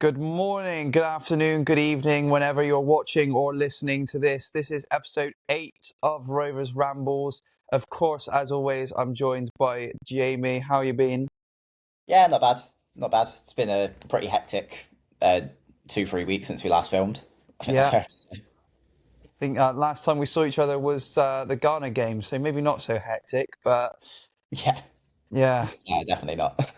Good morning, good afternoon, good evening, whenever you're watching or listening to this. This is episode 8 of Rovers Rambles. Of course, as always, I'm joined by Jaimie. How you been? Yeah, not bad. Not bad. It's been a pretty hectic 2, 3 weeks since we last filmed. I think that's Yeah, fair to say. I think last time we saw each other was the Ghana game, so maybe not so hectic, but Yeah, yeah. yeah, definitely not.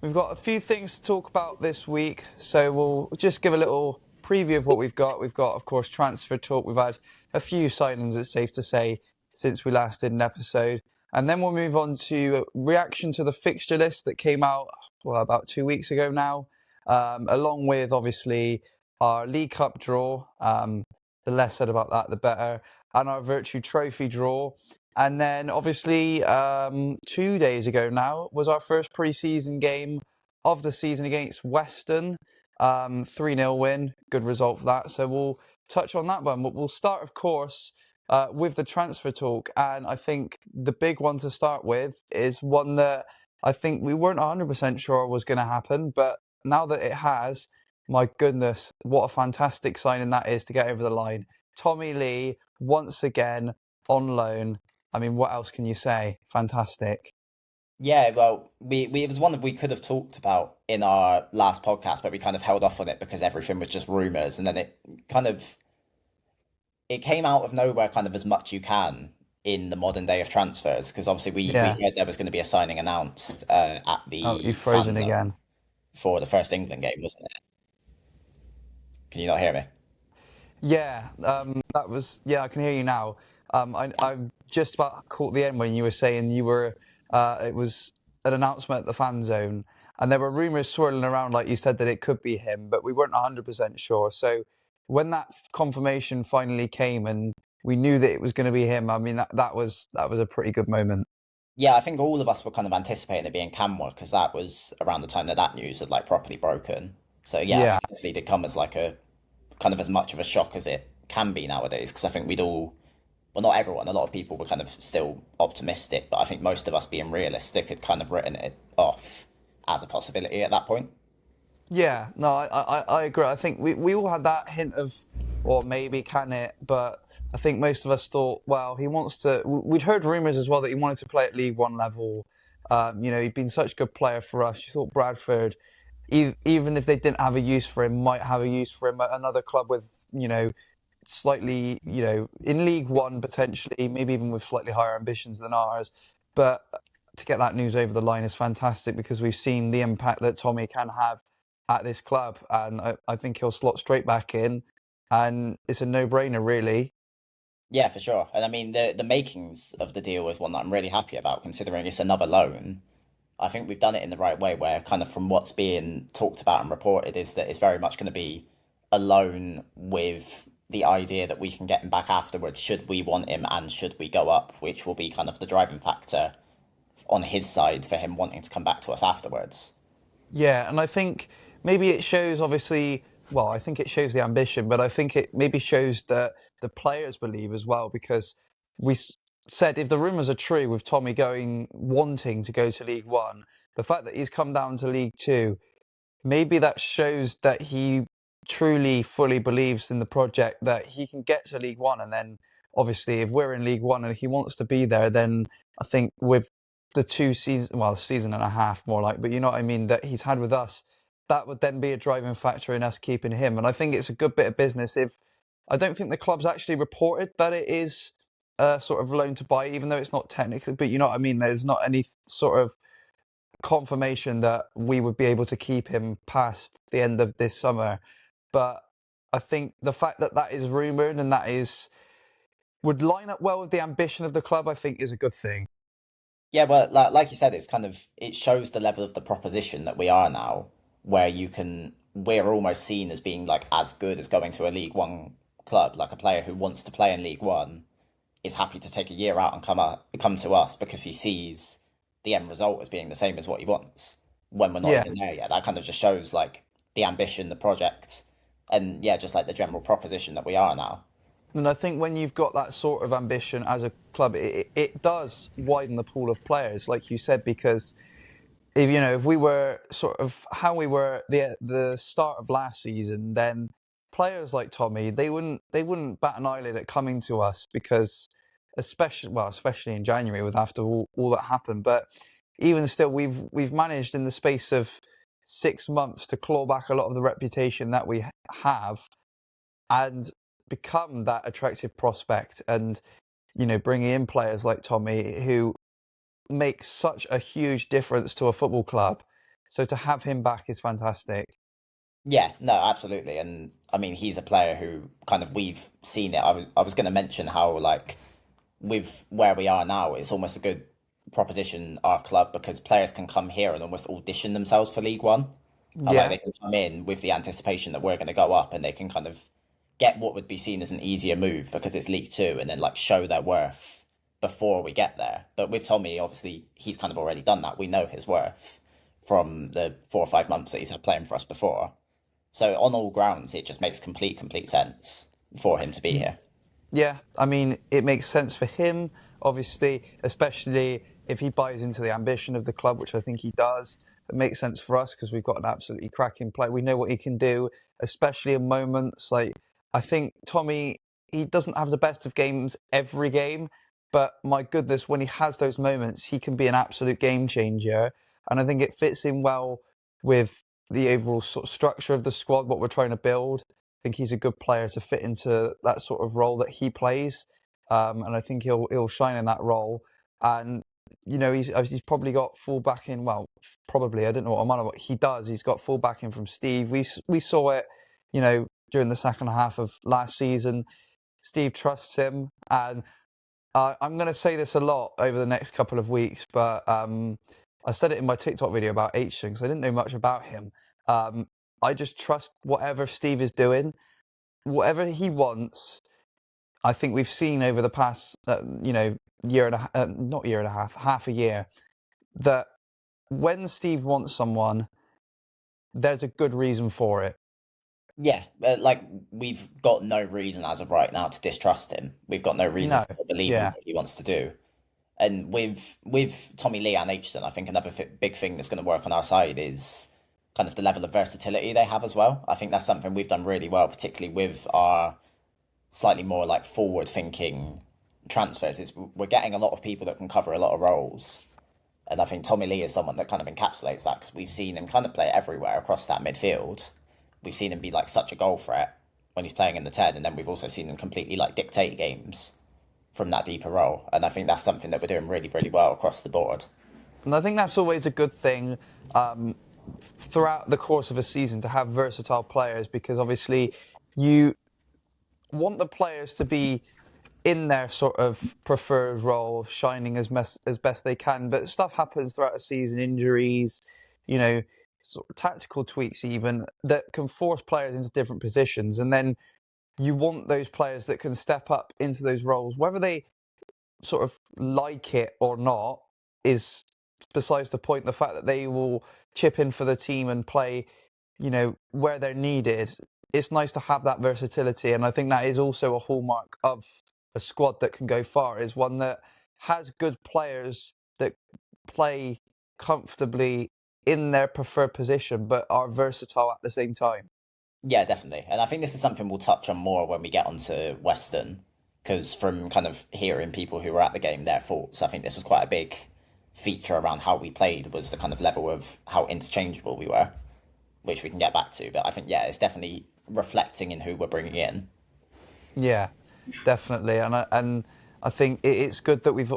We've got a few things to talk about this week, so we'll just give a little preview of what we've got. We've got, of course, transfer talk. We've had a few signings, it's safe to say, since we last did an episode. And then we'll move on to reaction to the fixture list that came out about 2 weeks ago now, along with, obviously, our League Cup draw. The less said about that, the better. And our Virtue Trophy draw. And then, obviously, 2 days ago now was our first pre-season game of the season against Weston. 3-0 win, good result for that. So we'll touch on that one. But we'll start, of course, with the transfer talk. And I think the big one to start with is one that I think we weren't 100% sure was going to happen. But now that it has, my goodness, what a fantastic signing that is to get over the line. Tommy Lee, once again, on loan. I mean, what else can you say? Fantastic. Yeah, well, we it was one that we could have talked about in our last podcast, but we kind of held off on it because everything was just rumors, and then kind of it came out of nowhere, kind of as much you can in the modern day of transfers, because obviously we Yeah. heard there was going to be a signing announced at Oh, the you've frozen fan zone again. for the first England game, wasn't it? Can you not hear me? Yeah, that was, yeah, I can hear you now. I've just about caught the end when you were saying it was an announcement at the fan zone, and there were rumours swirling around, like you said, that it could be him, but we weren't 100% sure. So when that confirmation finally came and we knew that it was going to be him, I mean, that was a pretty good moment. Yeah, I think all of us were kind of anticipating it being Camwa because that was around the time that that news had like properly broken. So yeah, I Yeah. think it definitely did come as like a kind of as much of a shock as it can be nowadays. Because I think we'd all, well, not everyone, a lot of people were kind of still optimistic, but I think most of us being realistic had kind of written it off as a possibility at that point. Yeah, no, I agree. I think we all had that hint of, or maybe can it, but I think most of us thought, well, he wants to. We'd heard rumours as well that he wanted to play at League One level. He'd been such a good player for us. You thought Bradford, even if they didn't have a use for him, might have a use for him at another club with, slightly, in League One potentially, maybe even with slightly higher ambitions than ours. But to get that news over the line is fantastic because we've seen the impact that Tommy can have at this club, and I think he'll slot straight back in, and it's a no-brainer, really. Yeah, for sure. And I mean, the makings of the deal is one that I'm really happy about, considering it's another loan. I think we've done it in the right way, where kind of from what's being talked about and reported is that it's very much going to be a loan with the idea that we can get him back afterwards should we want him and should we go up, which will be kind of the driving factor on his side for him wanting to come back to us afterwards. Yeah, and I think maybe it shows, obviously, well, I think it shows the ambition, but I think it maybe shows that the players believe as well, because we said if the rumours are true with Tommy wanting to go to League One, the fact that he's come down to League Two, maybe that shows that he truly, fully believes in the project that he can get to League One. And then, obviously, if we're in League One and he wants to be there, then I think with the 2 seasons, well, season and a half more like, but you know what I mean, that he's had with us, that would then be a driving factor in us keeping him. And I think it's a good bit of business if I don't think the club's actually reported that it is a sort of loan to buy, even though it's not technically, but you know what I mean? There's not any sort of confirmation that we would be able to keep him past the end of this summer. But I think the fact that that is rumoured and that is would line up well with the ambition of the club, I think is a good thing. Yeah, well, like you said, it's kind of it shows the level of the proposition that we are now, where we're almost seen as being like as good as going to a League One club, like a player who wants to play in League One is happy to take a year out and come to us because he sees the end result as being the same as what he wants when we're not Yeah. even there yet. That kind of just shows like the ambition, the project, and yeah, just like the general proposition that we are now. And I think when you've got that sort of ambition as a club, it does widen the pool of players, like you said, because if we were sort of how we were at the start of last season, then players like Tommy, they wouldn't bat an eyelid at coming to us because especially in January with after all that happened. But even still, we've managed in the space of 6 months to claw back a lot of the reputation that we have and become that attractive prospect. And bringing in players like Tommy who make such a huge difference to a football club. So to have him back is fantastic. Yeah, no, absolutely. And I mean, he's a player who kind of we've seen it. I was going to mention how, like, with where we are now, it's almost a good proposition, our club, because players can come here and almost audition themselves for League One. And like Yeah, they can come in with the anticipation that we're going to go up and they can kind of get what would be seen as an easier move because it's League Two and then like show their worth before we get there. But with Tommy, obviously, he's kind of already done that. We know his worth from the 4 or 5 months that he's had playing for us before. So on all grounds, it just makes complete sense for him to be here. yeah. I mean, it makes sense for him, obviously, especially if he buys into the ambition of the club, which I think he does. It makes sense for us because we've got an absolutely cracking player. We know what he can do, especially in moments like I think Tommy. He doesn't have the best of games every game, but my goodness, when he has those moments, he can be an absolute game changer. And I think it fits in well with the overall sort of structure of the squad, what we're trying to build. I think he's a good player to fit into that sort of role that he plays, and I think he'll shine in that role. And he's probably got full backing. Well, probably I don't know what I'm on about. He does. He's got full backing from Steve. We saw it, during the second half of last season. Steve trusts him, and I'm going to say this a lot over the next couple of weeks, but I said it in my TikTok video about H because I didn't know much about him. Um, I just trust whatever Steve is doing, whatever he wants. I think we've seen over the past, year and not year and a half a year, that when Steve wants someone, there's a good reason for it. Yeah, like we've got no reason as of right now to distrust him. We've got no reason No, to not believe in yeah, what he wants to do. And with Tommy Lee and Aitchison, I think another big thing that's going to work on our side is kind of the level of versatility they have as well. I think that's something we've done really well, particularly with our slightly more like forward thinking transfers. Is we're getting a lot of people that can cover a lot of roles. And I think Tommy Lee is someone that kind of encapsulates that because we've seen him kind of play everywhere across that midfield. We've seen him be like such a goal threat when he's playing in the 10, and then we've also seen him completely like dictate games from that deeper role. And I think that's something that we're doing really well across the board. and I think that's always a good thing. Throughout the course of a season to have versatile players because obviously you want the players to be in their sort of preferred role, shining as best they can. But stuff happens throughout a season, injuries, you know, sort of tactical tweaks even that can force players into different positions. And then you want those players that can step up into those roles, whether they sort of like it or not is besides the point. The fact that they will chip in for the team and play, where they're needed. It's nice to have that versatility, and I think that is also a hallmark of a squad that can go far. Is one that has good players that play comfortably in their preferred position, but are versatile at the same time. Yeah, definitely. And I think this is something we'll touch on more when we get onto Weston, because from kind of hearing people who were at the game, their thoughts, I think this is quite a big feature around how we played was the kind of level of how interchangeable we were, which we can get back to. But I think, yeah, it's definitely reflecting in who we're bringing in. Yeah, definitely, and I think it's good that we've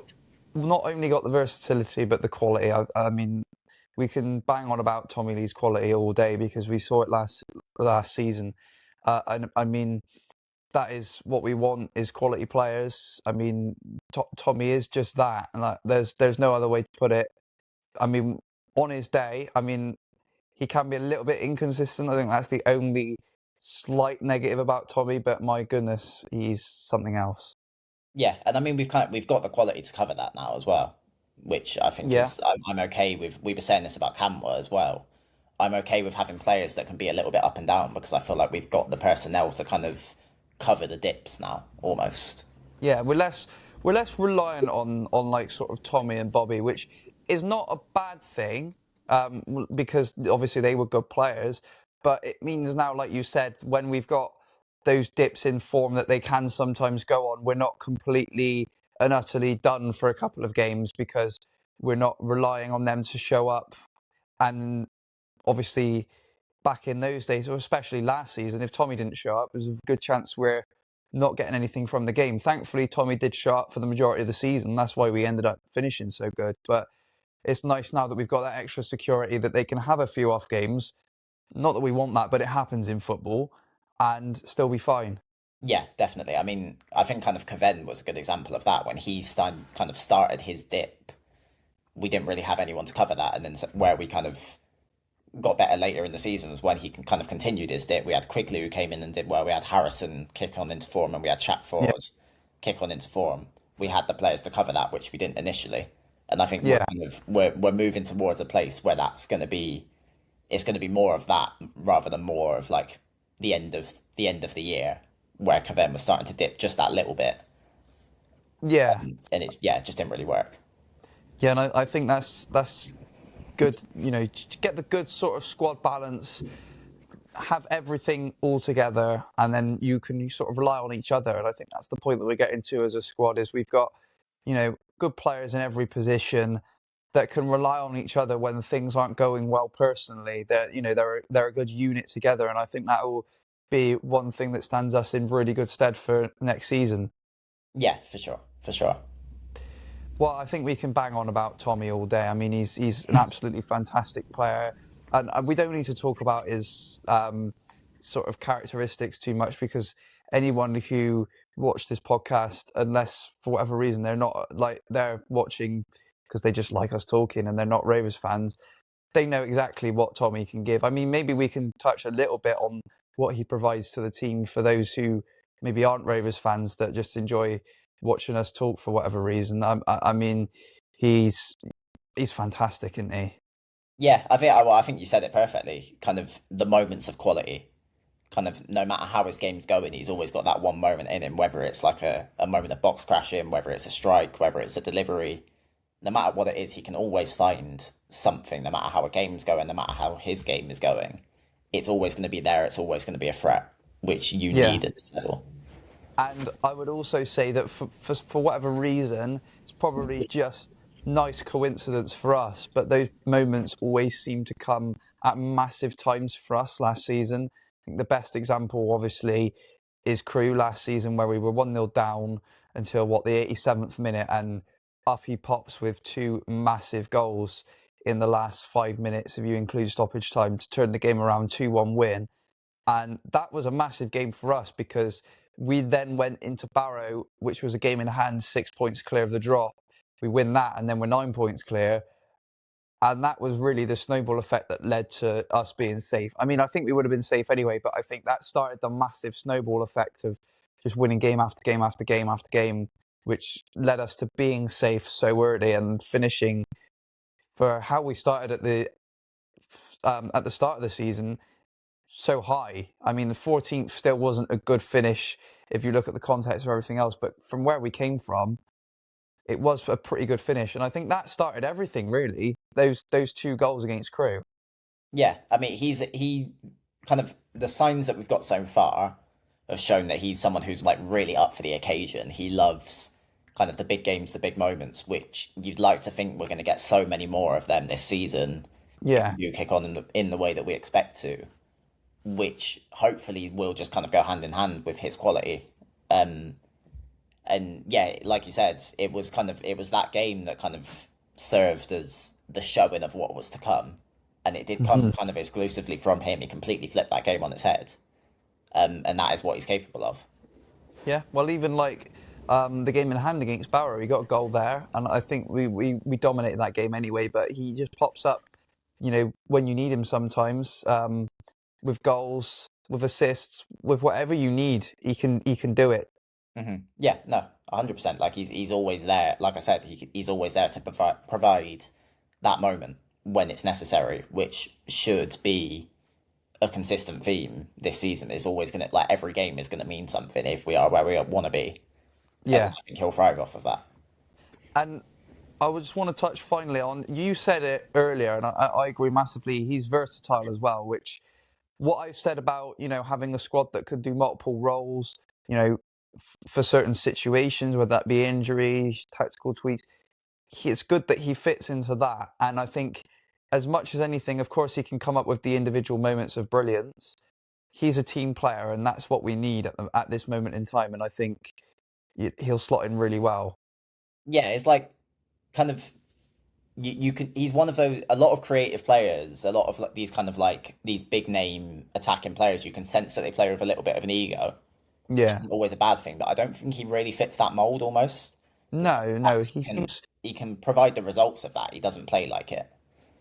not only got the versatility but the quality. I mean, we can bang on about Tommy Lee's quality all day because we saw it last season. And I mean, that is what we want is quality players. I mean, Tommy is just that, and there's no other way to put it. I mean, on his day, I mean, he can be a little bit inconsistent. I think that's the only slight negative about Tommy, but my goodness, he's something else. Yeah, and I mean we've got the quality to cover that now as well, which I think Yeah. is I'm okay with. We were saying this about Camwa as well. I'm okay with having players that can be a little bit up and down because I feel like we've got the personnel to kind of cover the dips now, almost. Yeah, we're less reliant on like sort of Tommy and Bobby, which is not a bad thing. because obviously they were good players. But it means now, like you said, when we've got those dips in form that they can sometimes go on, we're not completely and utterly done for a couple of games because we're not relying on them to show up. And obviously, back in those days, or especially last season, if Tommy didn't show up, there's a good chance we're not getting anything from the game. Thankfully, Tommy did show up for the majority of the season. That's why we ended up finishing so good. But it's nice now that we've got that extra security that they can have a few off games. Not that we want that, but it happens in football and still be fine. Yeah, definitely. I mean, I think kind of Caven was a good example of that when he kind of started his dip. We didn't really have anyone to cover that, and then where we kind of got better later in the season was when he can kind of continued his dip. We had Quigley who came in and did well. We had Harrison kick on into form, and we had Yeah. Chatford kick on into form. We had the players to cover that, which we didn't initially. And I think Yeah. we're moving towards a place where that's going to be it's going to be more of that rather than more of like the end of the year where Caven was starting to dip just that little bit, Yeah. and it just didn't really work. Yeah, and I think that's good. Get the good sort of squad balance, have everything all together, and then you sort of rely on each other. And I think that's the point that we're getting to as a squad is we've got, good players in every position that can rely on each other when things aren't going well personally. They're a good unit together, and I think that will be one thing that stands us in really good stead for next season. Yeah, for sure, for sure. Well, I think we can bang on about Tommy all day. I mean, he's an absolutely fantastic player, and we don't need to talk about his sort of characteristics too much because anyone who watched this podcast, unless for whatever reason they're not like they're watching because they just like us talking and they're not Rovers fans, they know exactly what Tommy can give. I mean, maybe we can touch a little bit on what he provides to the team for those who maybe aren't Rovers fans that just enjoy watching us talk for whatever reason. I mean, he's he's fantastic, isn't he? Yeah, I think you said it perfectly. Kind of the moments of quality. Kind of no matter how his game's going, he's always got that one moment in him, whether it's like a moment of box crashing, whether it's a strike, whether it's a delivery. No matter what it is, he can always find something, no matter how a game's going, no matter how his game is going. It's always going to be there, it's always going to be a threat, which you Yeah. need at this level. And I would also say that for whatever reason, it's probably just nice coincidence for us, but those moments always seem to come at massive times for us last season. I think the best example, obviously, is Crew last season where we were 1-0 down until, the 87th minute, and up he pops with two massive goals in the last 5 minutes, if you include stoppage time, to turn the game around 2-1 win. And that was a massive game for us because we then went into Barrow, which was a game in hand, 6 points clear of the drop. We win that, and then we're 9 points clear. And that was really the snowball effect that led to us being safe. I mean, I think we would have been safe anyway, but I think that started the massive snowball effect of just winning game after game after game after game, which led us to being safe so early and finishing for how we started at the start of the season so high. I mean, the 14th still wasn't a good finish if you look at the context of everything else, but from where we came from, it was a pretty good finish. And I think that started everything, really. Those two goals against Crew. Yeah, I mean, he kind of the signs that we've got so far have shown that he's someone who's like really up for the occasion. He loves kind of the big games, the big moments, which you'd like to think we're going to get so many more of them this season. If Yeah, you kick on in the way that we expect to, which hopefully will just kind of go hand in hand with his quality. Um, and yeah, like you said, it was that game that kind of served as the showing of what was to come, and it did come hmm kind of exclusively from him. He completely flipped that game on its head, and that is what he's capable of. yeah. Well, even like the game in hand against Barrow, he got a goal there, and I think we dominated that game anyway. But he just pops up, when you need him sometimes, with goals, with assists, with whatever you need. He can do it. Yeah, no, 100%. Like he's always there. Like I said, he's always there to provide that moment when it's necessary, which should be a consistent theme this season. It's always gonna like every game is gonna mean something if we are where we want to be, and Yeah, I think he'll thrive off of that. and I would just want to touch finally on, you said it earlier, and I agree massively. He's versatile as well, which what I've said about, having a squad that could do multiple roles, you know, for certain situations, whether that be injuries, tactical tweaks, it's good that he fits into that. And I think as much as anything, of course, he can come up with the individual moments of brilliance. He's a team player, and that's what we need at this moment in time. And I think he'll slot in really well. Yeah, it's like kind of you can. He's one of those. A lot of creative players, a lot of like, these kind of like these big name attacking players. You can sense that they play with a little bit of an ego, which Yeah. isn't always a bad thing. But I don't think he really fits that mold. Almost, just No, no, as he seems, he can provide the results of that. He doesn't play like it.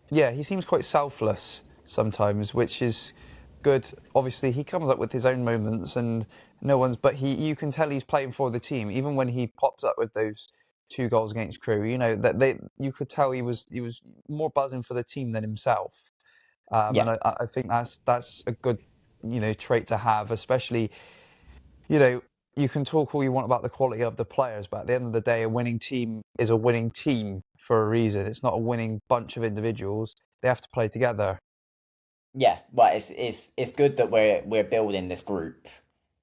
yeah, he seems quite selfless sometimes, which is good. Obviously, he comes up with his own moments, and no one's. But you can tell he's playing for the team, even when he pops up with those two goals against Crew. That you could tell he was more buzzing for the team than himself. Yeah, And I think that's a good trait to have, especially you know, you can talk all you want about the quality of the players, but at the end of the day, a winning team is a winning team for a reason. It's not a winning bunch of individuals. They have to play together. yeah. Well, it's good that we're building this group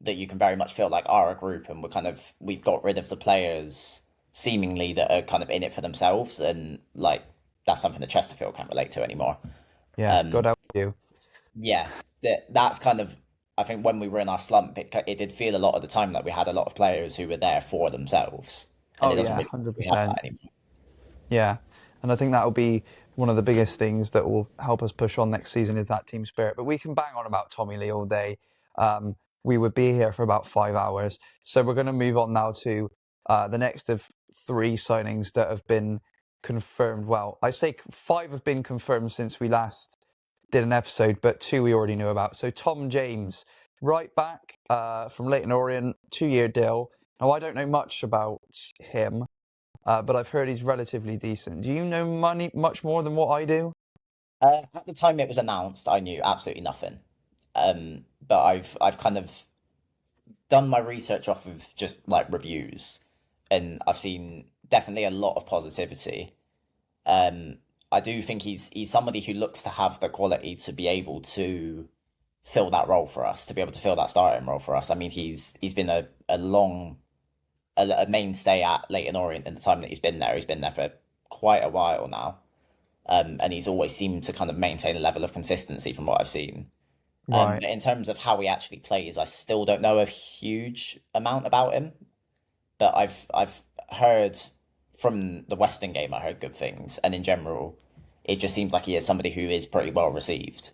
that you can very much feel like are a group, and we've got rid of the players seemingly that are kind of in it for themselves, and like that's something that Chesterfield can't relate to anymore. Yeah, Um, God help you. yeah, that's kind of I think when we were in our slump, it did feel a lot of the time like we had a lot of players who were there for themselves, and it Oh doesn't yeah, really we have that 100%. anymore. Yeah, and I think that will be one of the biggest things that will help us push on next season is that team spirit. But we can bang on about Tommy Lee all day. Um, we would be here for about 5 hours. So we're going to move on now to the next of three signings that have been confirmed. Well, I say five have been confirmed since we last did an episode, but two we already knew about. So Tom James, right back from Leyton Orient, 2-year deal. Now I don't know much about him. But I've heard he's relatively decent. Do you know much more than what I do? At the time it was announced, I knew absolutely nothing. But I've kind of done my research off of just like reviews, and I've seen definitely a lot of positivity. Um, I do think he's somebody who looks to have the quality to be able to fill that role for us, to be able to fill that starting role for us. I mean, he's been a mainstay at Leyton Orient in the time that he's been there. He's been there for quite a while now, and he's always seemed to kind of maintain a level of consistency from what I've seen. Right. But in terms of how he actually plays, I still don't know a huge amount about him. But I've heard from the Weston game, I heard good things, and in general, it just seems like he is somebody who is pretty well received.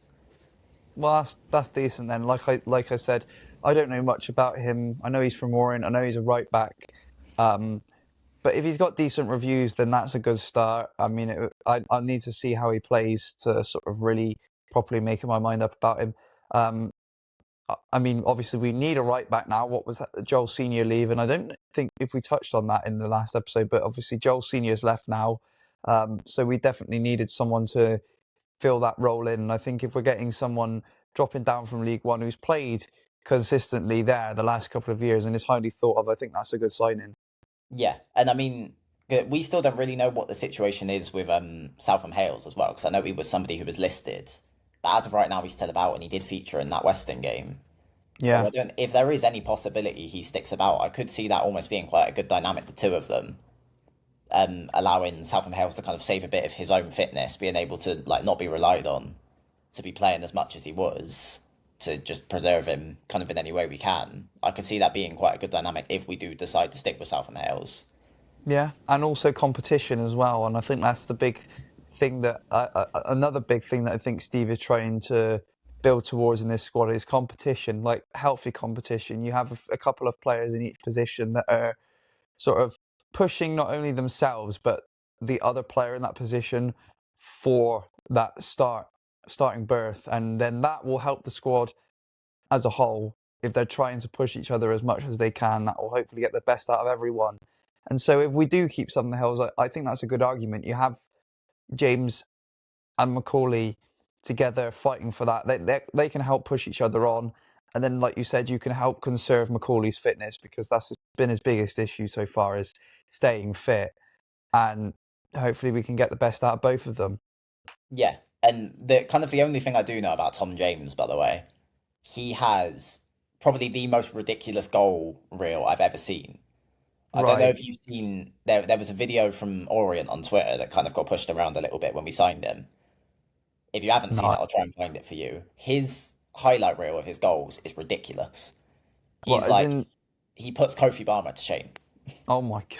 Well, that's decent then. Like I said, I don't know much about him. I know he's from Orient. I know he's a right back. Um, but if he's got decent reviews, then that's a good start. I mean, I need to see how he plays to sort of really properly make my mind up about him. Um, I mean, obviously we need a right back now. What with Joel Senior leaving, I don't think if we touched on that in the last episode, but obviously Joel Senior's left now, so we definitely needed someone to fill that role in. And I think if we're getting someone dropping down from League One who's played consistently there the last couple of years and is highly thought of, I think that's a good signing. Yeah, and I mean, we still don't really know what the situation is with Southam Hales as well, because I know he was somebody who was listed, but as of right now, he's still about, and he did feature in that Weston game. So Yeah, I don't. If there is any possibility he sticks about, I could see that almost being quite a good dynamic, the two of them, allowing Southam Hales to kind of save a bit of his own fitness, being able to like not be relied on to be playing as much as he was, to just preserve him kind of in any way we can. I could see that being quite a good dynamic if we do decide to stick with Southam Hales. yeah, and also competition as well. And I think that's the big thing that another big thing that I think Steve is trying to build towards in this squad is competition, like healthy competition. You have a couple of players in each position that are sort of pushing not only themselves but the other player in that position for that starting berth, and then that will help the squad as a whole. If they're trying to push each other as much as they can, that will hopefully get the best out of everyone. And so if we do keep Southern Hills, I think that's a good argument. You have James and Macaulay together fighting for that. They can help push each other on. And then, like you said, you can help conserve Macaulay's fitness because that's been his biggest issue so far is staying fit. And hopefully we can get the best out of both of them. Yeah, and the only thing I do know about Tom James, by the way, he has probably the most ridiculous goal reel I've ever seen. I don't know Right. if you've seen there was a video from Orient on Twitter that kind of got pushed around a little bit when we signed him. If you haven't seen No. it, I'll try and find it for you. His highlight reel of his goals is ridiculous. What, He's as like in, he puts Kofi Barmer to shame oh my God.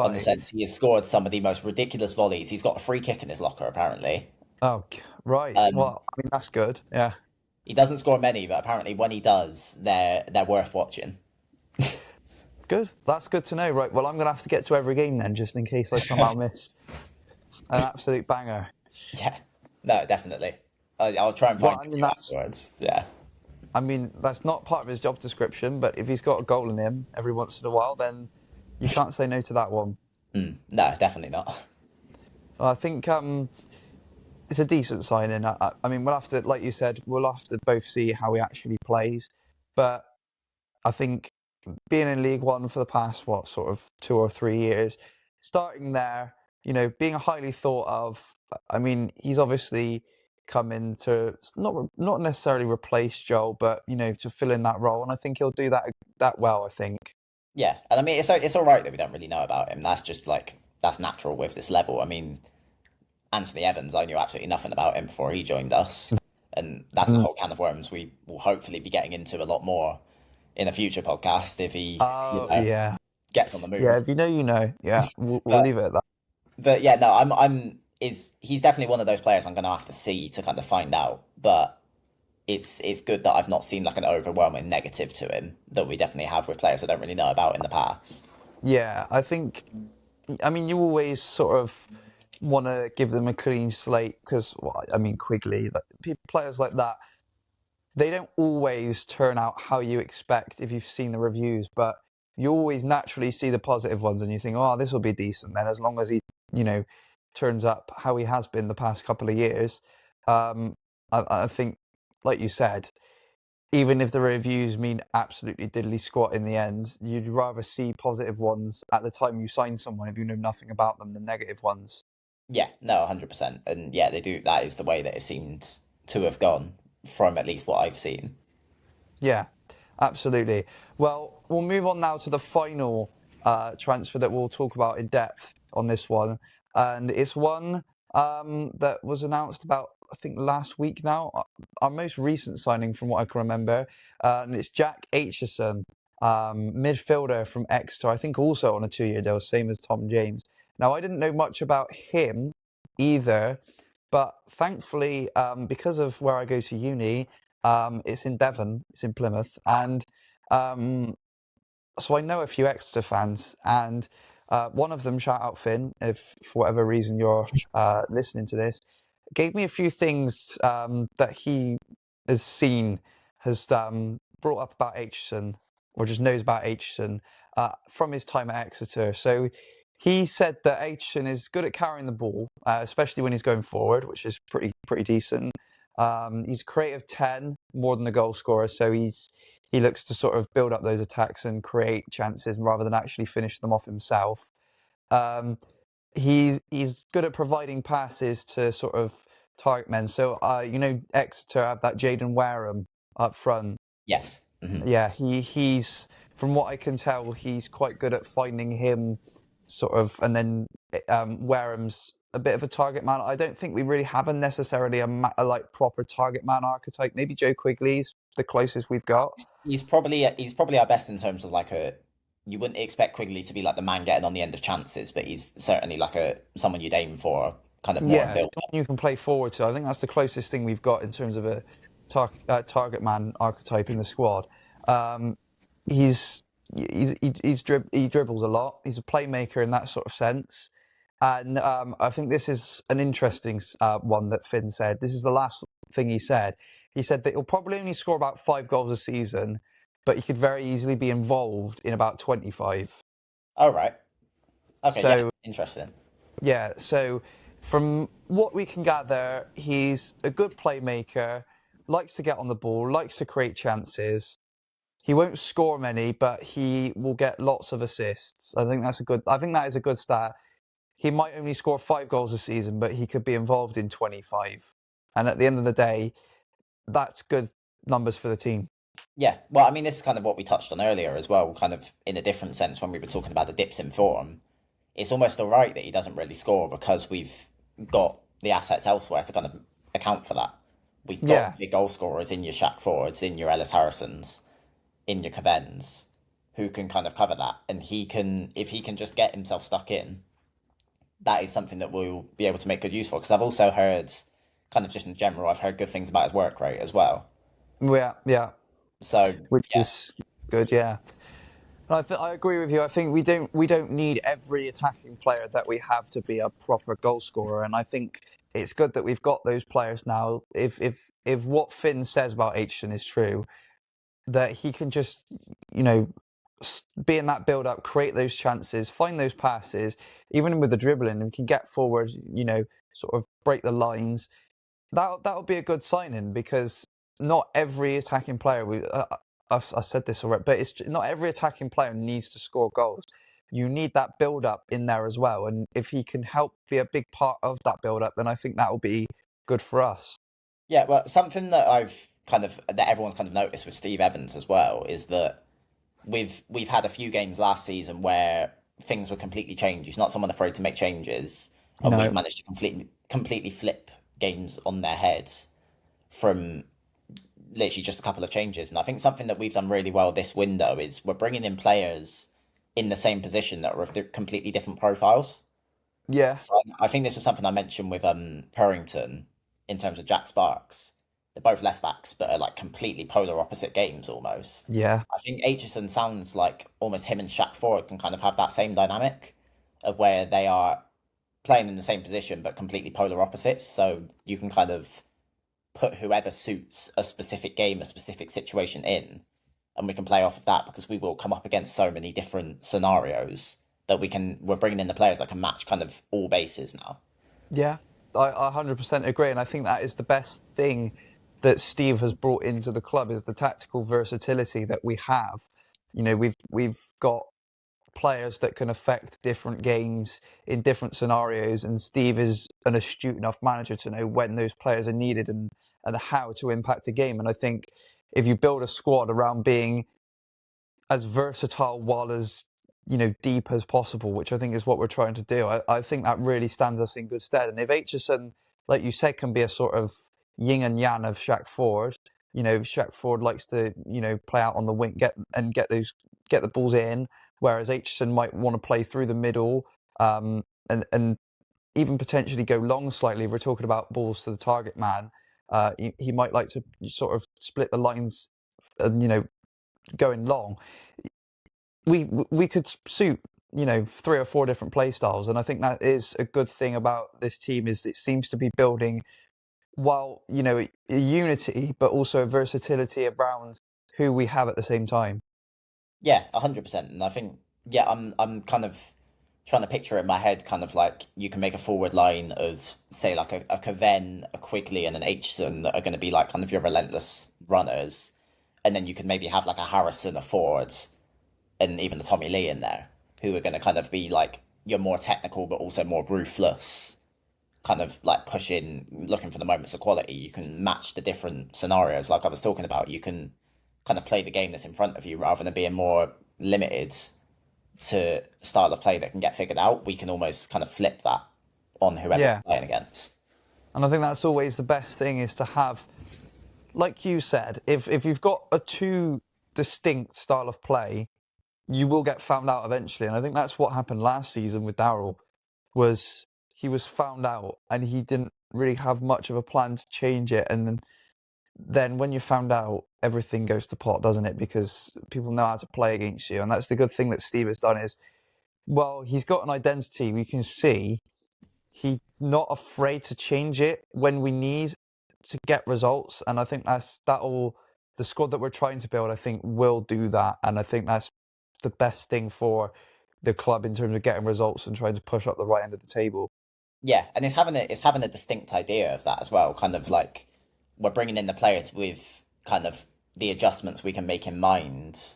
on the Right. sense he has scored some of the most ridiculous volleys. He's got a free kick in his locker apparently. Right. Um, Well, I mean, that's good. Yeah. he doesn't score many, but apparently when he does, they're worth watching. Good. That's good to know. Right. Well, I'm going to have to get to every game then, just in case I somehow miss an absolute banger. Yeah, no, definitely. I'll try and Well, find I it for mean, you afterwards. Yeah. that's not part of his job description, but if he's got a goal in him every once in a while, then you can't say no to that one. No, definitely not. I think it's a decent signing. I mean, we'll have to, like you said, we'll have to both see how he actually plays. But I think being in League One for the past, what, sort of 2 or 3 years, starting there, being highly thought of. I mean, he's obviously come in to not necessarily replace Joel, but to fill in that role, and I think he'll do that well. I think. Yeah, and I mean it's all right that we don't really know about him. That's just like that's natural with this level. I mean, Anthony Evans, I knew absolutely nothing about him before he joined us, and that's a Mm. whole can of worms we will hopefully be getting into a lot more in a future podcast if he, Oh yeah, gets on the yeah. move. If you know, you know. Yeah, we'll But leave it at that. yeah, no, I'm is he's definitely one of those players I'm gonna have to see to kind of find out. But it's good that I've not seen like an overwhelming negative to him that we definitely have with players I don't really know about in the past. Yeah, I think. I mean, you always sort of want to give them a clean slate because, well, I mean, Quigley, players like that, they don't always turn out how you expect if you've seen the reviews, but you always naturally see the positive ones and you think, oh, this will be decent then, as long as he, you know, turns up how he has been the past couple of years. Um, I think, like you said, even if the reviews mean absolutely diddly squat in the end, you'd rather see positive ones at the time you sign someone if you know nothing about them than negative ones. Yeah, no, 100%. And yeah, they do. That is the way that it seems to have gone from at least what I've seen. Yeah, absolutely. Well, we'll move on now to the final transfer that we'll talk about in depth on this one. And it's one that was announced about, I think, last week now. Our most recent signing, from what I can remember. And it's Jack Aitchison, midfielder from Exeter, I think also on a 2-year deal, same as Tom James. Now, I didn't know much about him either, but thankfully, because of where I go to uni, it's in Devon, it's in Plymouth, and um, so I know a few Exeter fans, and one of them, shout out Finn, if for whatever reason you're listening to this, gave me a few things that he has seen, has brought up about Aitchison, or just knows about Aitchison from his time at Exeter. So he said that Aitchison is good at carrying the ball, especially when he's going forward, which is pretty decent. He's a creative 10 more than the goal scorer, so he looks to sort of build up those attacks and create chances rather than actually finish them off himself. Um, he's good at providing passes to sort of target men. So Exeter have that Jaden Wareham up front. Yes. Yeah, he's from what I can tell, he's quite good at finding him sort of, and then Wareham's a bit of a target man. I don't think we really have necessarily a like proper target man archetype. Maybe Joe Quigley's the closest we've got. He's probably our best in terms of like a. You wouldn't expect Quigley to be like the man getting on the end of chances, but he's certainly like a someone you'd aim for, kind of more in Yeah, build someone up. you can play forward to. I think that's the closest thing we've got in terms of a target man archetype in the squad. Um, he's he dribbles a lot. He's a playmaker in that sort of sense. And I think this is an interesting one that Finn said. This is the last thing he said. He said that he'll probably only score about 5 goals a season, but he could very easily be involved in about 25. All right. Okay. Yeah. So Interesting. yeah, so from what we can gather, he's a good playmaker, likes to get on the ball, likes to create chances. He won't score many, but he will get lots of assists. I think that is a good stat. he might only score 5 goals a season, but he could be involved in 25. And at the end of the day, that's good numbers for the team. Yeah, well, I mean, this is kind of what we touched on earlier as well, kind of in a different sense when we were talking about the dips in form. It's almost all right that he doesn't really score because we've got the assets elsewhere to kind of account for that. We've Yeah, got your goal scorers in your Shaq Forwards, in your Ellis Harrisons, in your Cavens, who can kind of cover that. And he can, if he can just get himself stuck in, that is something that we'll be able to make good use for. Because I've also heard, kind of just in general, I've heard good things about his work rate as well. yeah, So which yeah, is good. Yeah. I agree with you. I think we don't need every attacking player that we have to be a proper goal scorer, and I think it's good that we've got those players now. If what Finn says about Aitchison is true, that he can just you know be in that build up, create those chances, find those passes, even with the dribbling, and can get forward. Sort of break the lines. That would be a good signing because not every attacking player. I said this already, but it's not every attacking player needs to score goals. You need that build up in there as well, and if he can help be a big part of that build up, then I think that will be good for us. yeah. Well, something that I've kind of that everyone's kind of noticed with Steve Evans as well is that we've had a few games last season where things were completely changed. He's not someone afraid to make changes, and we've No, managed to completely flip games on their heads from literally just a couple of changes. And I think something that we've done really well this window is we're bringing in players in the same position that are of completely different profiles. yeah, So I think this was something I mentioned with Purrington in terms of Jack Sparks. They're both left backs, but are like completely polar opposite games almost. yeah, I think Aitchison sounds like almost him and Shaq Forward can kind of have that same dynamic of where they are playing in the same position but completely polar opposites. So you can kind of put whoever suits a specific game, a specific situation in, and we can play off of that because we will come up against so many different scenarios that we're bringing in the players that can match kind of all bases now. yeah. I 100% agree, and I think that is the best thing that Steve has brought into the club is the tactical versatility that we have. We've got players that can affect different games in different scenarios, and Steve is an astute enough manager to know when those players are needed and how to impact a game. And I think if you build a squad around being as versatile while as deep as possible, which I think is what we're trying to do, I think that really stands us in good stead. And if Aitchison, like you said, can be a sort of yin and yang of Shaq Ford, Shaq Ford likes to play out on the wing, get the balls in, whereas Aitchison might want to play through the middle, and even potentially go long slightly. If we're talking about balls to the target man, he might like to sort of split the lines, and going long. We could suit 3 or 4 different play styles, and I think that is a good thing about this team is it seems to be building while a unity but also a versatility around who we have at the same time. Yeah, 100%. And I think yeah, I'm kind of trying to picture in my head kind of like you can make a forward line of say like a Caven, a Quigley, and an Aitchison that are going to be like kind of your relentless runners, and then you could maybe have like a Harrison, a forward, and even a Tommy Lee in there, who are going to kind of be like you're more technical but also more ruthless, kind of like pushing, looking for the moments of quality. You can match the different scenarios, like I was talking about. You can kind of play the game that's in front of you rather than being more limited to style of play that can get figured out. We can almost kind of flip that on whoever Yeah, we're playing against. and I think that's always the best thing is to have, like you said, if you've got a too distinct style of play, you will get found out eventually. And I think that's what happened last season with Daryl, was he was found out and he didn't really have much of a plan to change it. And then when you're found out, everything goes to pot, doesn't it? Because people know how to play against you. And that's the good thing that Steve has done is, well, he's got an identity. We can see he's not afraid to change it when we need to get results. And I think that'll the squad that we're trying to build, I think, will do that. And I think that's the best thing for the club in terms of getting results and trying to push up the right end of the table. Yeah, and it's having a distinct idea of that as well. Kind of like we're bringing in the players with kind of the adjustments we can make in mind,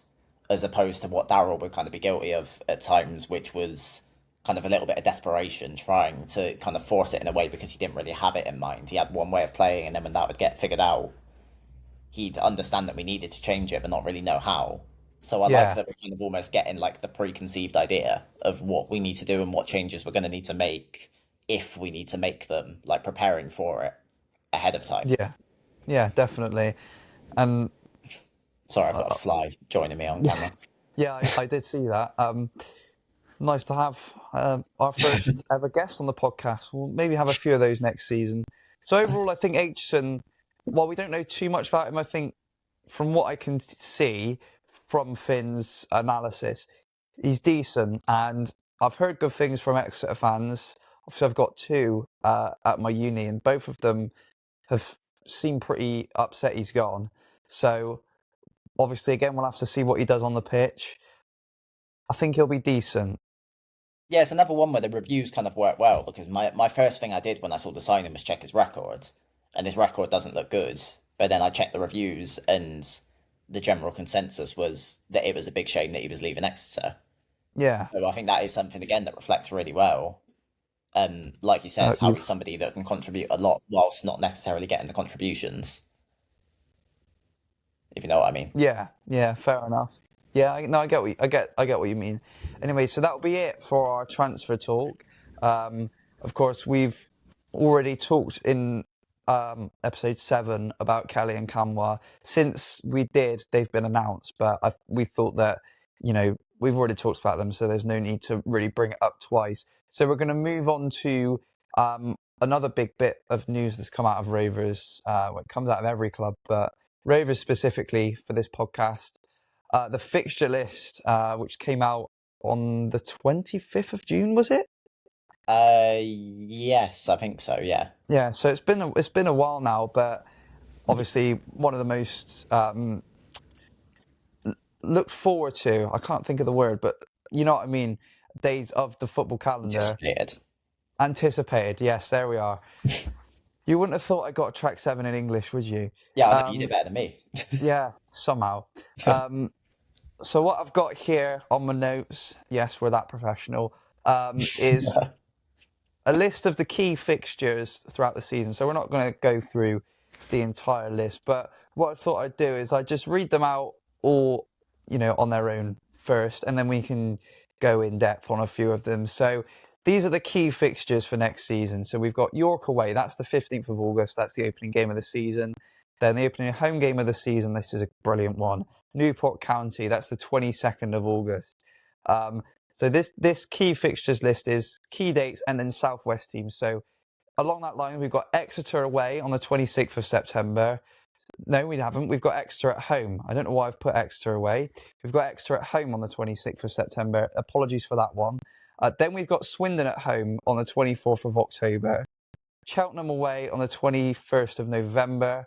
as opposed to what Darrell would kind of be guilty of at times, which was kind of a little bit of desperation, trying to kind of force it in a way because he didn't really have it in mind. He had one way of playing, and then when that would get figured out, he'd understand that we needed to change it, but not really know how. So I like Yeah, that we're kind of almost getting like the preconceived idea of what we need to do and what changes we're going to need to make if we need to make them, like preparing for it ahead of time. yeah, yeah, definitely. And Sorry, I've got a uh, fly joining me on camera. yeah, I did see that. Nice to have our first ever guest on the podcast. We'll maybe have a few of those next season. So overall, I think Aitchison, while we don't know too much about him, I think from what I can see from Finn's analysis, he's decent. And I've heard good things from Exeter fans. Obviously, I've got two at my uni, and both of them have seemed pretty upset he's gone. So obviously, again, we'll have to see what he does on the pitch. I think he'll be decent. Yeah, it's another one where the reviews kind of work well because my first thing I did when I saw the signing was check his record, and his record doesn't look good. But then I checked the reviews, and the general consensus was that it was a big shame that he was leaving Exeter. Yeah. So I think that is something again that reflects really well. Like you said, how he's You've somebody that can contribute a lot whilst not necessarily getting the contributions, if you know what I mean. Yeah, yeah, fair enough. Yeah, no, I get what you mean. Anyway, so that'll be it for our transfer talk. Of course, we've already talked in episode 7 about Kelly and Kamwa. Since we did, they've been announced, but we thought that we've already talked about them, so there's no need to really bring it up twice. So we're going to move on to another big bit of news that's come out of Rovers. Well, it comes out of every club, but Rovers specifically for this podcast. The fixture list, which came out on the 25th of June, was it? Yes, I think so. Yeah. Yeah, so it's been a while now, but obviously one of the most looked forward to. I can't think of the word, but you know what I mean. Days of the football calendar. Anticipated. Anticipated. Yes, there we are. You wouldn't have thought I got a track 7 in English, would you? Yeah, I know you did better than me. Yeah, somehow. So what I've got here on my notes, yes, we're that professional, is a list of the key fixtures throughout the season. So we're not going to go through the entire list, but what I thought I'd do is I just read them out all, on their own first, and then we can go in depth on a few of them. So these are the key fixtures for next season. So we've got York away. That's the 15th of August. That's the opening game of the season. Then the opening home game of the season. This is a brilliant one. Newport County. That's the 22nd of August. So this key fixtures list is key dates and then Southwest teams. So along that line, we've got Exeter away on the 26th of September. No, we haven't. We've got Exeter at home. I don't know why I've put Exeter away. We've got Exeter at home on the 26th of September. Apologies for that one. Then we've got Swindon at home on the 24th of October. Cheltenham away on the 21st of November.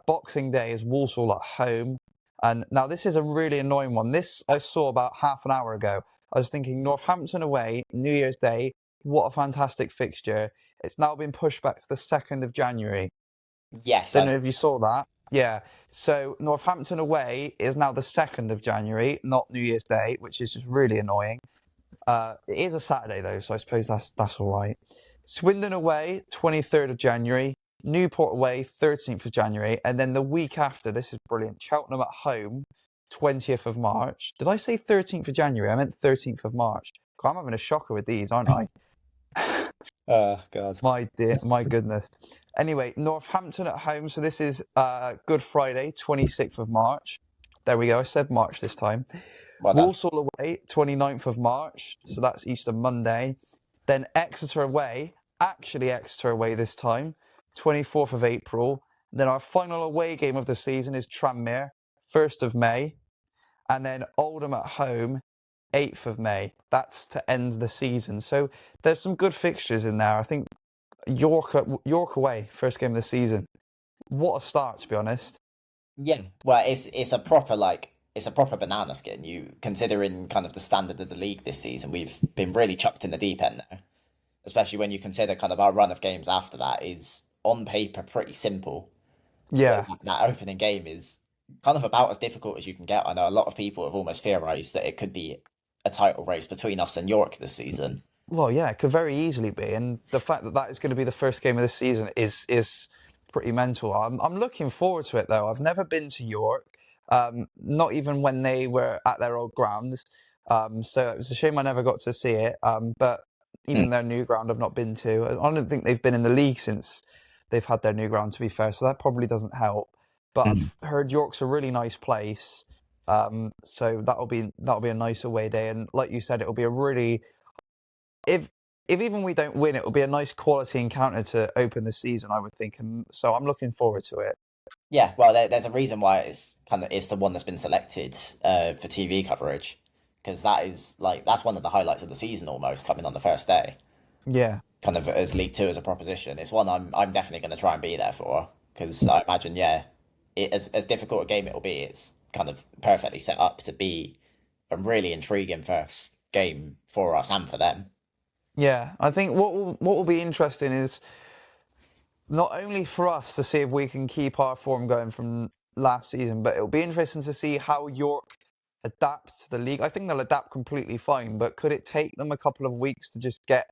Boxing Day is Walsall at home. And now this is a really annoying one. This I saw about half an hour ago. I was thinking Northampton away, New Year's Day. What a fantastic fixture. It's now been pushed back to the 2nd of January. Yes, Don't know if you saw that. Yeah. So Northampton away is now the 2nd of January, not New Year's Day, which is just really annoying. It is a Saturday though, so I suppose that's all right. Swindon away, 23rd of January. Newport away, 13th of January. And then the week after, this is brilliant, Cheltenham at home, 20th of March. Did I say 13th of January? I meant 13th of March. God, I'm having a shocker with these, aren't I? oh God. My goodness. Anyway, Northampton at home. So this is Good Friday, 26th of March. There we go. I said March this time. Well done. Walsall away, 29th of March. So that's Easter Monday. Then Exeter away. Actually Exeter away this time. 24th of April. Then our final away game of the season is Tranmere, 1st of May. And then Oldham at home, 8th of May. That's to end the season. So there's some good fixtures in there. I think York away, first game of the season. What a start, to be honest. Yeah, well, it's a proper it's a proper banana skin. You considering kind of the standard of the league this season, we've been really chucked in the deep end there. Especially when you consider kind of our run of games after that is on paper pretty simple. Yeah. But that opening game is kind of about as difficult as you can get. I know a lot of people have almost theorised that it could be a title race between us and York this season. Well, yeah, it could very easily be, and the fact that that is going to be the first game of the season is pretty mental. I'm looking forward to it though. I've never been to York, not even when they were at their old grounds. So it was a shame I never got to see it. But Mm. even their new ground, I've not been to. I don't think they've been in the league since they've had their new ground. To be fair, so that probably doesn't help. But Mm. I've heard York's a really nice place. So that'll be a nice away day, and like you said, it'll be a really if if even we don't win, it will be a nice quality encounter to open the season, I would think, and so I'm looking forward to it. Yeah, well, there's a reason why it's the one that's been selected for TV coverage, because that is like that's one of the highlights of the season almost coming on the first day, Yeah, kind of as League Two as a proposition. It's one I'm definitely going to try and be there for because I imagine as difficult a game it'll be, it's kind of perfectly set up to be a really intriguing first game for us and for them. yeah. I think what will be interesting is not only for us to see if we can keep our form going from last season, but it'll be interesting to see how York adapt to the league. I think they'll adapt completely fine, but could it take them a couple of weeks to just get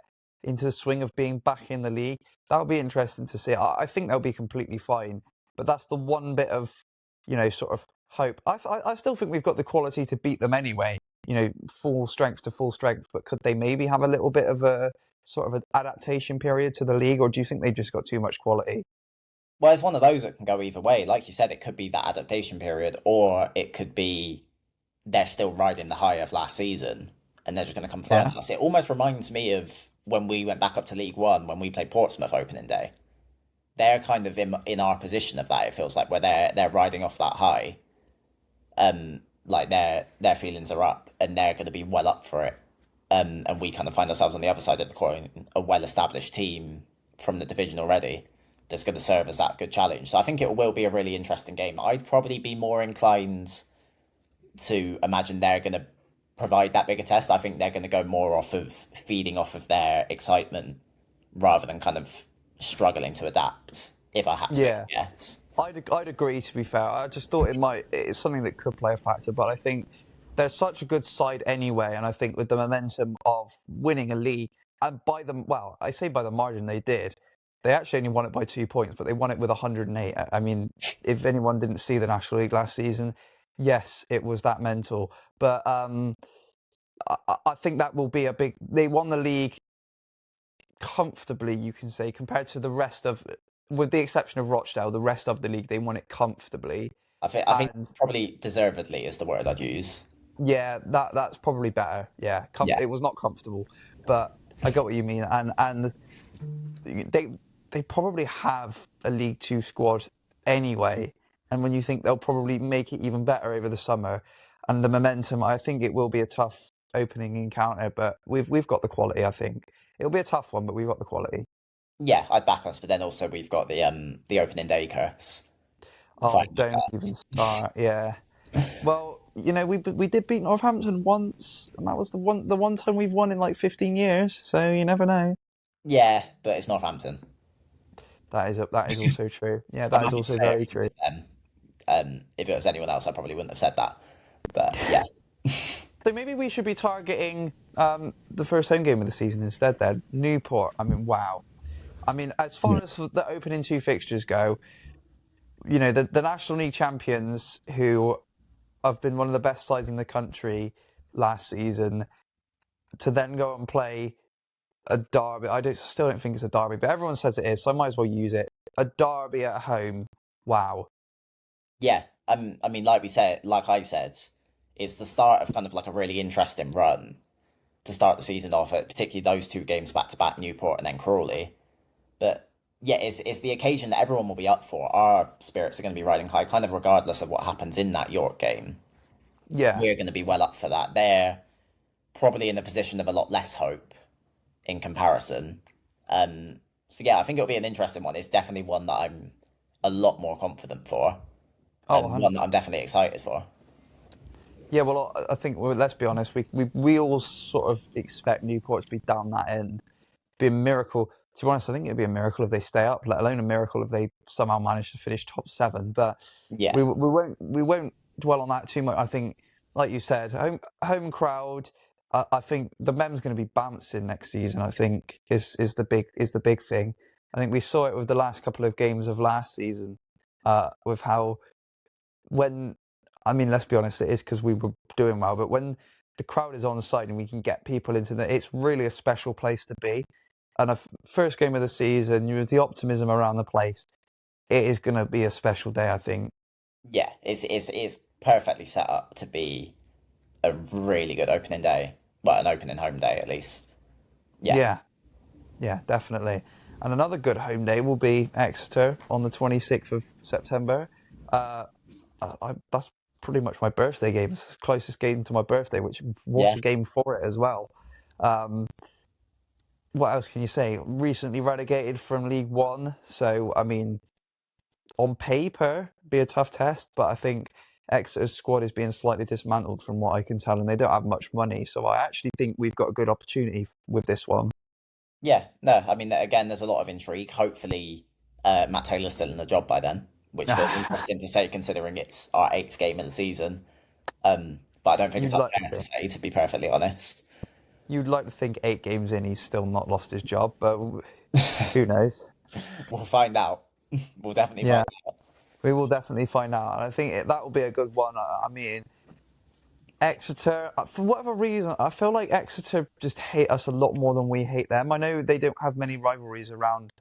into the swing of being back in the league? That'll be interesting to see. I think they'll be completely fine, but that's the one bit of, sort of hope. I still think we've got the quality to beat them anyway. Full strength to full strength, but could they maybe have a little bit of a sort of an adaptation period to the league, or do you think they just got too much quality? Well, it's one of those that can go either way. Like you said, it could be that adaptation period, or it could be they're still riding the high of last season and they're just going to come flying Yeah. at us. It almost reminds me of when we went back up to League One when we played Portsmouth opening day. They're kind of in our position of that. It feels like where they're riding off that high, like their feelings are up and they're going to be well up for it. And we kind of find ourselves on the other side of the coin, a well established team from the division already that's going to serve as that good challenge. So I think it will be a really interesting game. I'd probably be more inclined to imagine they're going to provide that bigger test. I think they're going to go more off of feeding off of their excitement rather than kind of struggling to adapt. If I had to make Yeah. a guess, I'd agree, to be fair. I just thought it's something that could play a factor, but I think they're such a good side anyway, and I think with the momentum of winning a league, and well, I say by the margin they did, they actually only won it by 2 points, but they won it with 108. I mean, if anyone didn't see the National League last season, yes, it was that mental. But I think that will be they won the league comfortably, you can say, compared to the rest of, with the exception of Rochdale, the rest of the league, they won it comfortably. I think And probably deservedly is the word I'd use. yeah, that's probably better. Yeah, Yeah, it was not comfortable, but I get what you mean. And they they probably have a League Two squad anyway. And when you think they'll probably make it even better over the summer, and the momentum, I think it will be a tough opening encounter. But we've got the quality. I think it'll be a tough one, but we've got the quality. yeah, I'd back us, but then also we've got the opening day curse. Oh, Fighting don't even us. start. Yeah. Well, we did beat Northampton once, and that was the one time we've won in like 15 years. So you never know. Yeah, but it's Northampton. That is also true. Yeah, I'm that is happy to also say very it true. was them. If it was anyone else, I probably wouldn't have said that. But yeah, So maybe we should be targeting the first home game of the season instead. Then Newport. I mean, wow. I mean, as far as the opening two fixtures go, the National League champions, who have been one of the best sides in the country last season, to then go and play a derby. Still don't think it's a derby, but everyone says it is, so I might as well use it. A derby at home. Wow. yeah. I mean, like I said, it's the start of kind of like a really interesting run to start the season off. Particularly those two games back to back, Newport and then Crawley. But yeah, it's the occasion that everyone will be up for. Our spirits are going to be riding high, kind of regardless of what happens in that York game. Yeah. We're going to be well up for that. They're probably in a position of a lot less hope in comparison. So yeah, I think it'll be an interesting one. It's definitely one that I'm a lot more confident for, Oh, and one that 100. I'm definitely excited for. Yeah, well, I think, well, let's be honest, we all sort of expect Newport to be down that end. Be a miracle. To be honest, I think it'd be a miracle if they stay up, let alone a miracle if they somehow manage to finish top seven. But Yeah, we won't dwell on that too much. I think, like you said, home crowd. I think the Mem's going to be bouncing next season. I think is the big thing. I think we saw it with the last couple of games of last season, with how when I mean, let's be honest, it is because we were doing well, but when the crowd is on side and we can get people into it's really a special place to be. And a first game of the season, you have the optimism around the place. It is going to be a special day, I think. Yeah, it's perfectly set up to be a really good opening day. Well, an opening home day at least. Yeah. Yeah, yeah, definitely. And another good home day will be Exeter on the 26th of September. Uh, that's pretty much my birthday game. It's the closest game to my birthday, which was Yeah. a game for it as well. Um, what else can you say? Recently relegated from League One, so I mean, on paper, be a tough test, but I think Exeter's squad is being slightly dismantled from what I can tell, and they don't have much money. So I actually think we've got a good opportunity with this one. Yeah. No, I mean, again, there's a lot of intrigue. Hopefully, Matt Taylor's still in the job by then, which feels interesting to say considering it's our eighth game of the season. But I don't think it's You'd like to unfair to think. say, to be perfectly honest. You'd like to think 8 games in, he's still not lost his job, but who knows? We'll find out. We'll definitely find Yeah, out. we will definitely find out. And I think that will be a good one. I mean, Exeter, for whatever reason, I feel like Exeter just hate us a lot more than we hate them. I know they don't have many rivalries around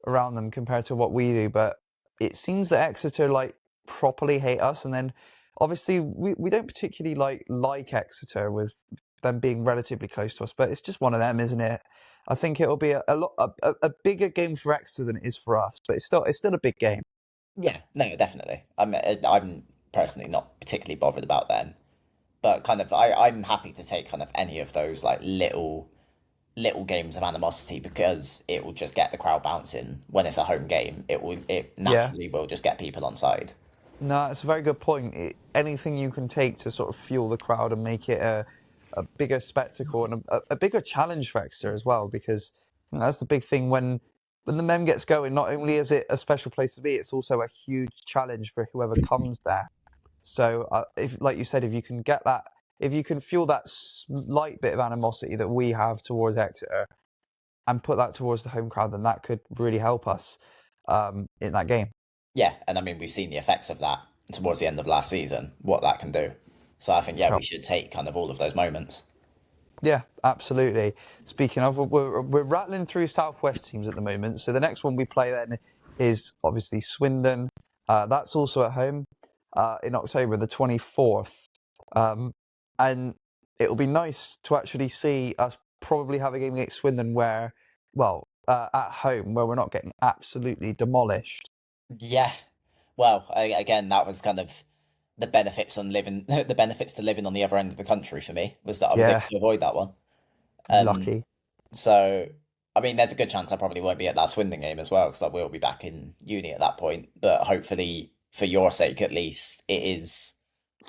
them compared to what we do, but it seems that Exeter like properly hate us. And then obviously we don't particularly like Exeter with them being relatively close to us, but it's just one of them, isn't it? I think it'll be a bigger game for Exeter than it is for us, but it's still a big game. Yeah, no, definitely. I'm personally not particularly bothered about them, but kind of I'm happy to take kind of any of those like little games of animosity because it will just get the crowd bouncing when it's a home game. It Yeah. naturally will just get people on side. No, it's a very good point. Anything you can take to sort of fuel the crowd and make it a bigger spectacle and a bigger challenge for Exeter as well, because that's the big thing when the Mem gets going. Not only is it a special place to be, it's also a huge challenge for whoever comes there. So, if, like you said, if you can get that, if you can fuel that slight bit of animosity that we have towards Exeter and put that towards the home crowd, then that could really help us in that game. Yeah, and I mean we've seen the effects of that towards the end of last season, what that can do. So I think yeah, Sure. we should take kind of all of those moments. Yeah, absolutely. Speaking of, we're rattling through Southwest teams at the moment. So the next one we play then is obviously Swindon. That's also at home in October the 24th. Um, and it'll be nice to actually see us probably have a game against Swindon where, well, at home where we're not getting absolutely demolished. Yeah. Well, again, that was kind of the benefits on living the benefits to living on the other end of the country for me was that I was able Yeah, to avoid that one. Um, lucky. so I mean, there's a good chance I probably won't be at that Swindon game as well because I will be back in uni at that point. But hopefully, for your sake at least, it is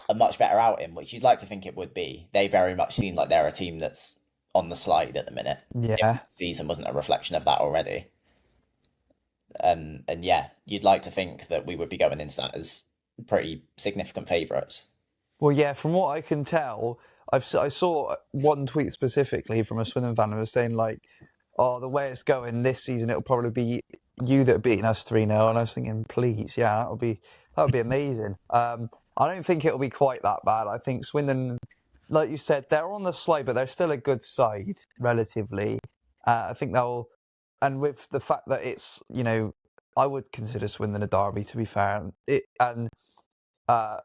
a much better outing, which you'd like to think it would be. They very much seem like they're a team that's on the slide at the minute. If Yeah. the season wasn't a reflection of that already. And yeah, you'd like to think that we would be going into that as pretty significant favourites. Well, yeah, from what I can tell, I saw one tweet specifically from a Swindon fan who was saying like, "Oh, the way it's going this season, it'll probably be you that are beating us 3-0." And I was thinking, please, yeah, that would be amazing. I don't think it'll be quite that bad. I think Swindon, like you said, they're on the slide, but they're still a good side relatively. I think they'll, and with the fact that it's I would consider Swindon a derby to be fair. And uh,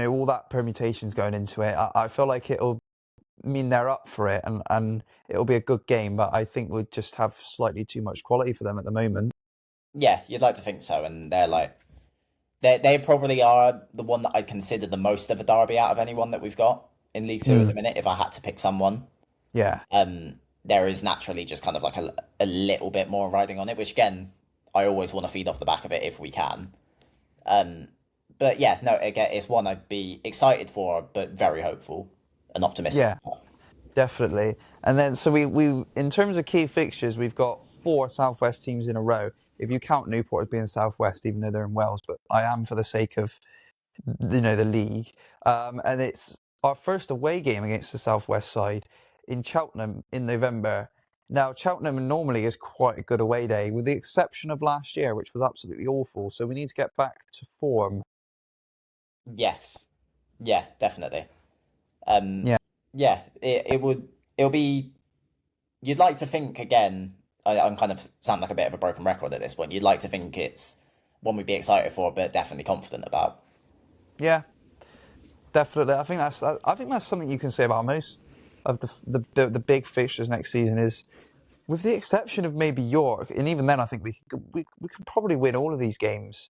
all that permutations going into it. I feel like it'll mean they're up for it, and it'll be a good game. But I think we'd just have slightly too much quality for them at the moment. Yeah, you'd like to think so, and they're like they probably are the one that I'd consider the most of a derby out of anyone that we've got in League Two at Mm. the minute. If I had to pick someone, Yeah, there is naturally just kind of like a little bit more riding on it, which again, I always want to feed off the back of it if we can. Um, but yeah, no, again, it's one I'd be excited for, but very hopeful and optimistic yeah, about. definitely. And then so we in terms of key fixtures, we've got 4 Southwest teams in a row. If you count Newport as being Southwest, even though they're in Wales, but I am for the sake of the league. And it's our first away game against the Southwest side in Cheltenham in November. Now, Cheltenham normally is quite a good away day, with the exception of last year, which was absolutely awful. So we need to get back to form. Yes. Yeah, definitely. Um, Yeah, yeah, it'll be. You'd like to think again. I'm kind of sound like a bit of a broken record at this point. You'd like to think it's one we'd be excited for, but definitely confident about. yeah, definitely. I think that's something you can say about most of the big fixtures next season. Is with the exception of maybe York, and even then, I think we can probably win all of these games.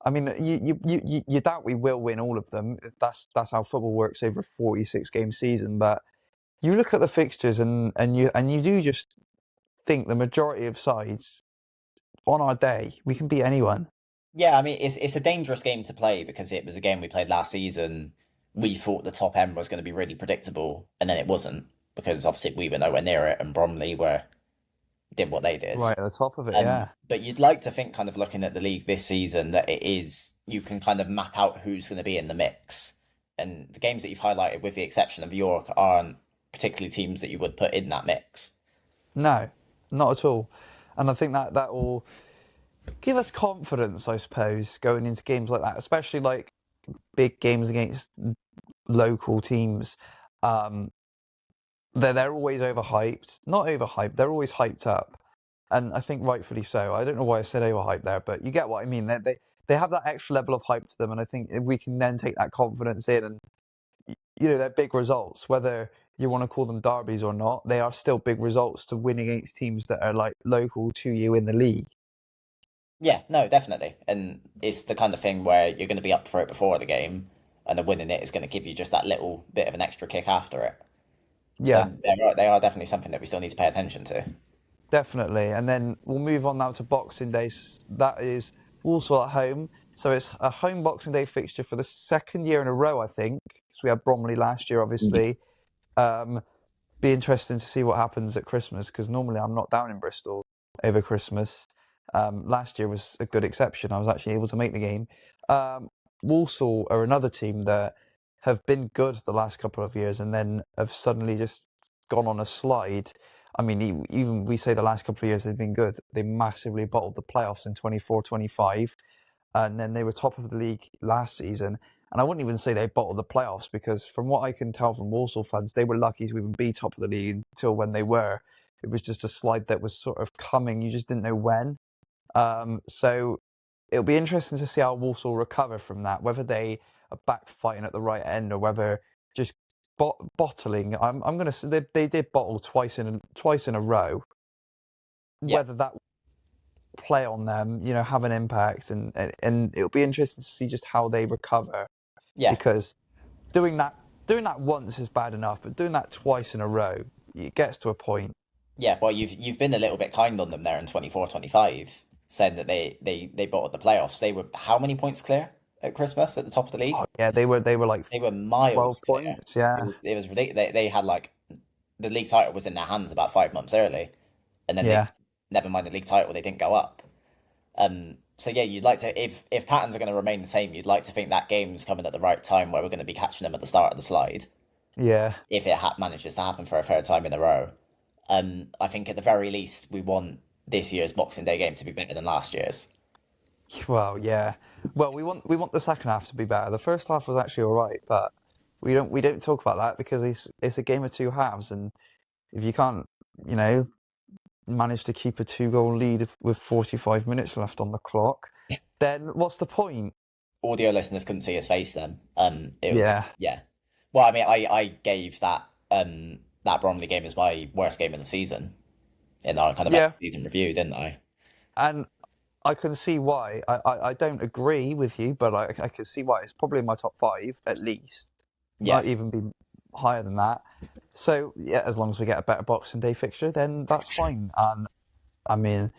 I mean, you doubt we will win all of them. That's how football works over a 46 game season. But you look at the fixtures and you do just think the majority of sides on our day we can beat anyone. Yeah, I mean it's a dangerous game to play because it was a game we played last season. We thought the top end was going to be really predictable, and then it wasn't because obviously we were nowhere near it, and Bromley were did what they did. Right at the top of it, yeah. But you'd like to think, kind of looking at the league this season, that it is you can kind of map out who's going to be in the mix. And the games that you've highlighted, with the exception of York, aren't particularly teams that you would put in that mix. No, not at all. And I think that will give us confidence, I suppose, going into games like that, especially like big games against local teams. Um, they're always overhyped. Not overhyped. They're always hyped up, and I think rightfully so. I don't know why I said overhyped there, but you get what I mean. They have that extra level of hype to them, and I think if we can then take that confidence in, and they're big results, whether you want to call them derbies or not, they are still big results to win against teams that are like local to you in the league. Yeah, no, definitely. And it's the kind of thing where you're going to be up for it before the game, and then winning it is going to give you just that little bit of an extra kick after it. So Yeah, they are definitely something that we still need to pay attention to. definitely. And then we'll move on now to Boxing Day. That is Walsall at home. So it's a home Boxing Day fixture for the second year in a row, I think, because we had Bromley last year, obviously. Um, be interesting to see what happens at Christmas, because normally I'm not down in Bristol over Christmas. Last year was a good exception. I was actually able to make the game. Um, Walsall are another team that have been good the last couple of years and then have suddenly just gone on a slide. I mean, even we say the last couple of years they've been good. They massively bottled the playoffs in 24-25, and then they were top of the league last season. And I wouldn't even say they bottled the playoffs, because from what I can tell from Walsall fans, they were lucky to even be top of the league until when they were. It was just a slide that was sort of coming. You just didn't know when. So it'll be interesting to see how Walsall recover from that, whether they are back fighting at the right end or whether just bottling. I'm going to say they did bottle twice in a row. Yeah, Whether that play on them, have an impact, and it'll be interesting to see just how they recover, yeah, because doing that once is bad enough, but doing that twice in a row, it gets to a point. yeah. Well, you've been a little bit kind on them there in 24-25, saying that they bottled the playoffs. They were how many points clear at Christmas at the top of the Oh league? yeah, they were like They were 12 miles clear. points. It Yeah, was it was ridiculous. They had like the league title was in their hands about 5 months early, and then they yeah. never mind the league title, they didn't go up. So yeah, you'd like to if patterns are going to remain the same, you'd like to think that game's coming at the right time where we're going to be catching them at the start of the slide. Yeah. If it manages to happen for a third time in a row, I think at the very least we want this year's Boxing Day game to be better than last year's. Well, yeah. Well, we want the second half to be better. The first half was actually all right, but we don't talk about that because it's a game of two halves, and if you can't, you know, manage to keep a two-goal lead with 45 minutes left on the clock, then what's the point? Audio listeners couldn't see his face then. It was Yeah. yeah. Well, I mean, I gave that Bromley game as my worst game of the season in our kind of end Yeah. of season review, didn't I? And I can see why. I don't agree with you, but I can see why. It's probably in my top five at least. Yeah, Might even be higher than that. So yeah, as long as we get a better Boxing Day fixture, then that's fine. And I mean,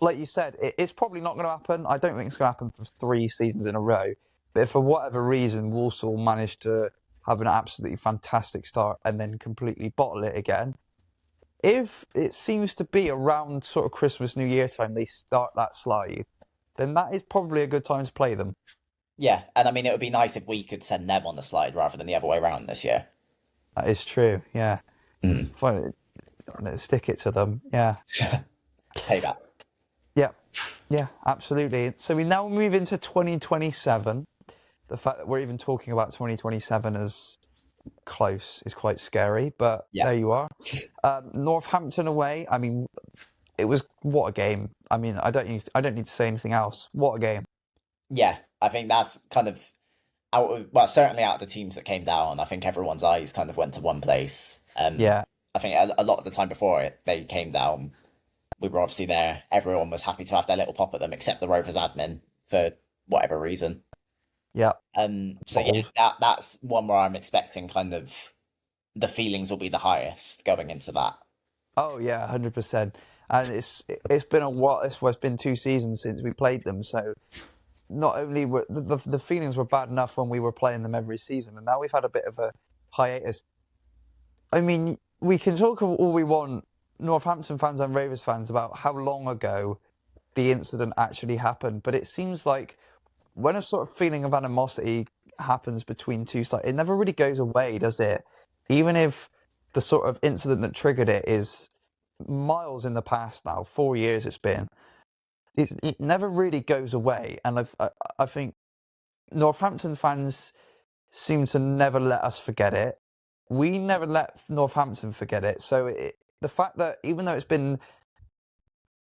like you said, it's probably not going to happen. I don't think it's going to happen for 3 seasons in a row. But if for whatever reason Walsall managed to have an absolutely fantastic start and then completely bottle it again, if it seems to be around sort of Christmas, New Year time they start that slide, then that is probably a good time to play them. Yeah, and I mean, it would be nice if we could send them on the slide rather than the other way around this year. That is true. Yeah. Mm. Fine. Stick it to them. Yeah. Payback. Yeah. Yeah. Absolutely. So we now move into 2027. The fact that we're even talking about 2027 as close is quite scary, but Yeah. there you are. Northampton away. I mean, it was what a game. I mean, I don't need to say anything else. What a game. Yeah, I think that's kind of well, certainly out of the teams that came down, I think everyone's eyes kind of went to one place. Yeah. I think a lot of the time before they came down, we were obviously there. Everyone was happy to have their little pop at them, except the Rovers admin for whatever reason. Yeah. So yeah, Bold. that's one where I'm expecting kind of the feelings will be the highest going into that. Oh yeah, 100%. And it's been a what? It's been 2 seasons since we played them. So not only were the feelings were bad enough when we were playing them every season, and now we've had a bit of a hiatus. I mean, we can talk all we want, Northampton fans and Rovers fans, about how long ago the incident actually happened, but it seems like when a sort of feeling of animosity happens between two sides, it never really goes away, does it? Even if the sort of incident that triggered it is miles in the past now, 4 years it's been, it never really goes away. And I think Northampton fans seem to never let us forget it. We never let Northampton forget it. So the fact that even though it's been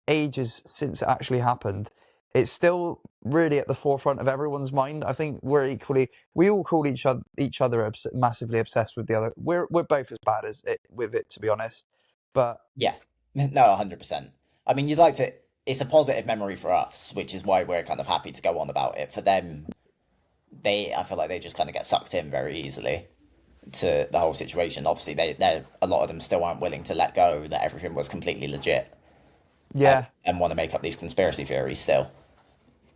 ages since it actually happened, it's still really at the forefront of everyone's mind. I think we all call each other massively obsessed with the other. We're both as bad as it with it, to be honest. But Yeah, no, 100%. I mean, you'd like to. It's a positive memory for us, which is why we're kind of happy to go on about it. For them, I feel like they just kind of get sucked in very easily to the whole situation. Obviously, they a lot of them still aren't willing to let go that everything was completely legit, yeah, and want to make up these conspiracy theories still.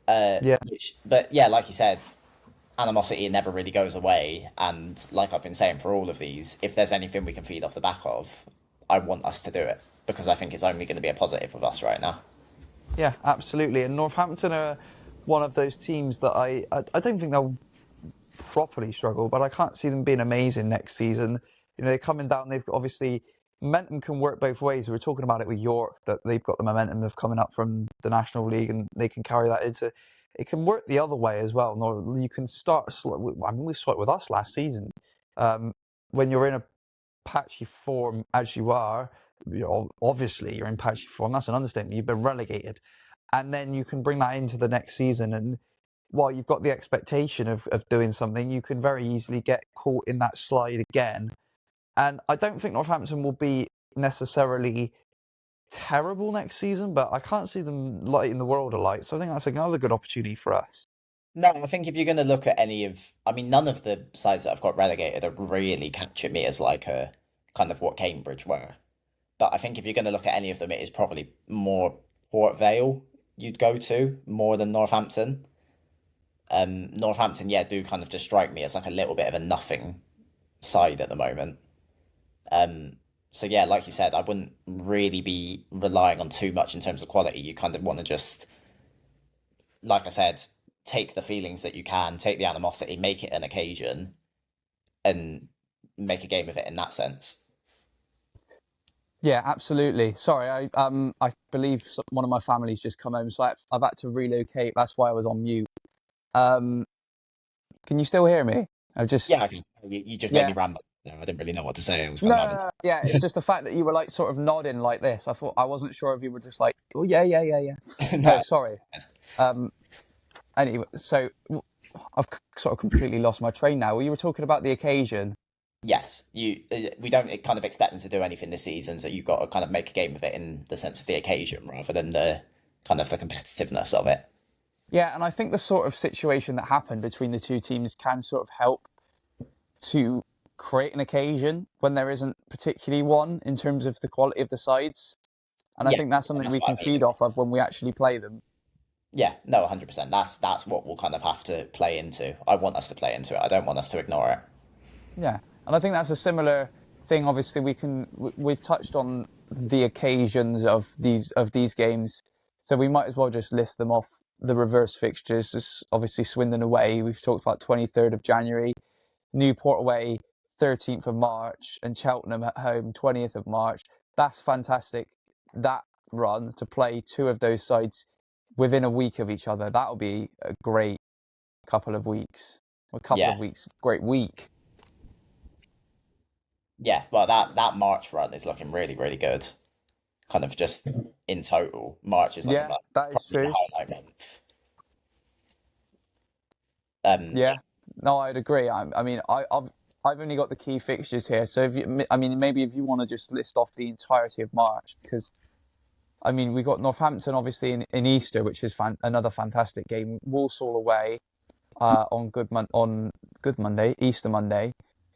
yeah, But yeah, like you said, animosity never really goes away. And like I've been saying for all of these, if there's anything we can feed off the back of, I want us to do it because I think it's only going to be a positive with us right now. yeah, absolutely. And Northampton are one of those teams that I don't think they'll properly struggle, but I can't see them being amazing next season. You know, they're coming down. They've got, obviously, momentum can work both ways. We were talking about it with York, that they've got the momentum of coming up from the National League and they can carry that into. It can work the other way as well. No, you can start slow. I mean, we saw it with us last season. Um, when you're in a patchy form as you are, obviously you're in patchy form. That's an understatement. You've been relegated, and then you can bring that into the next season. And while you've got the expectation of doing something, you can very easily get caught in that slide again. And I don't think Northampton will be necessarily terrible next season, but I can't see them lighting the world alight. So I think that's another good opportunity for us. No, I think if you're going to look at any of, I mean, none of the sides that have got relegated are really catching me as like a kind of what Cambridge were. But I think if you're going to look at any of them, it is probably more Port Vale you'd go to more than Northampton. Northampton, yeah, do kind of just strike me as like a little bit of a nothing side at the moment. Um, so yeah, like you said, I wouldn't really be relying on too much in terms of quality. You kind of want to just, like I said, take the feelings that you can, take the animosity, make it an occasion, and make a game of it in that sense. Yeah, absolutely. Sorry, I believe one of my family's just come home, so I've had to relocate. That's why I was on mute. Um, can you still hear me? I've Yeah, just you just made me yeah. ramble. I didn't really know what to say. I was No, kind no, of no, yeah, it's just the fact that you were like sort of nodding like this. I wasn't sure if you were just like, oh yeah, yeah, yeah, yeah. having. No, No. sorry. Um, anyway, so I've sort of completely lost my train now. You were talking about the occasion. Yes, we don't kind of expect them to do anything this season, so you've got to kind of make a game of it in the sense of the occasion rather than the kind of the competitiveness of it. Yeah, and I think the sort of situation that happened between the two teams can sort of help to create an occasion when there isn't particularly one in terms of the quality of the sides. And I Yeah, think that's something that's we what can I mean. feed off of when we actually play them. Yeah, no, 100%. That's what we'll kind of have to play into. I want us to play into it. I don't want us to ignore it. Yeah, and I think that's a similar thing. Obviously, we've touched on the occasions of these games, so we might as well just list them off the reverse fixtures. Just obviously Swindon away. We've talked about 23rd of January, Newport away 13th of March, and Cheltenham at home 20th of March. That's fantastic. That run to play two of those sides within a week of each other. That'll be a great couple of weeks. Yeah. Great week. Yeah, well, that March run is looking really, really good. Kind of just in total, March is looking Yeah, like that is probably the true. highlight month. Yeah, no, I'd agree. I've only got the key fixtures here, so maybe if you want to just list off the entirety of March, because we got Northampton obviously in Easter, which is another fantastic game. Walsall away on Good Monday, Easter Monday.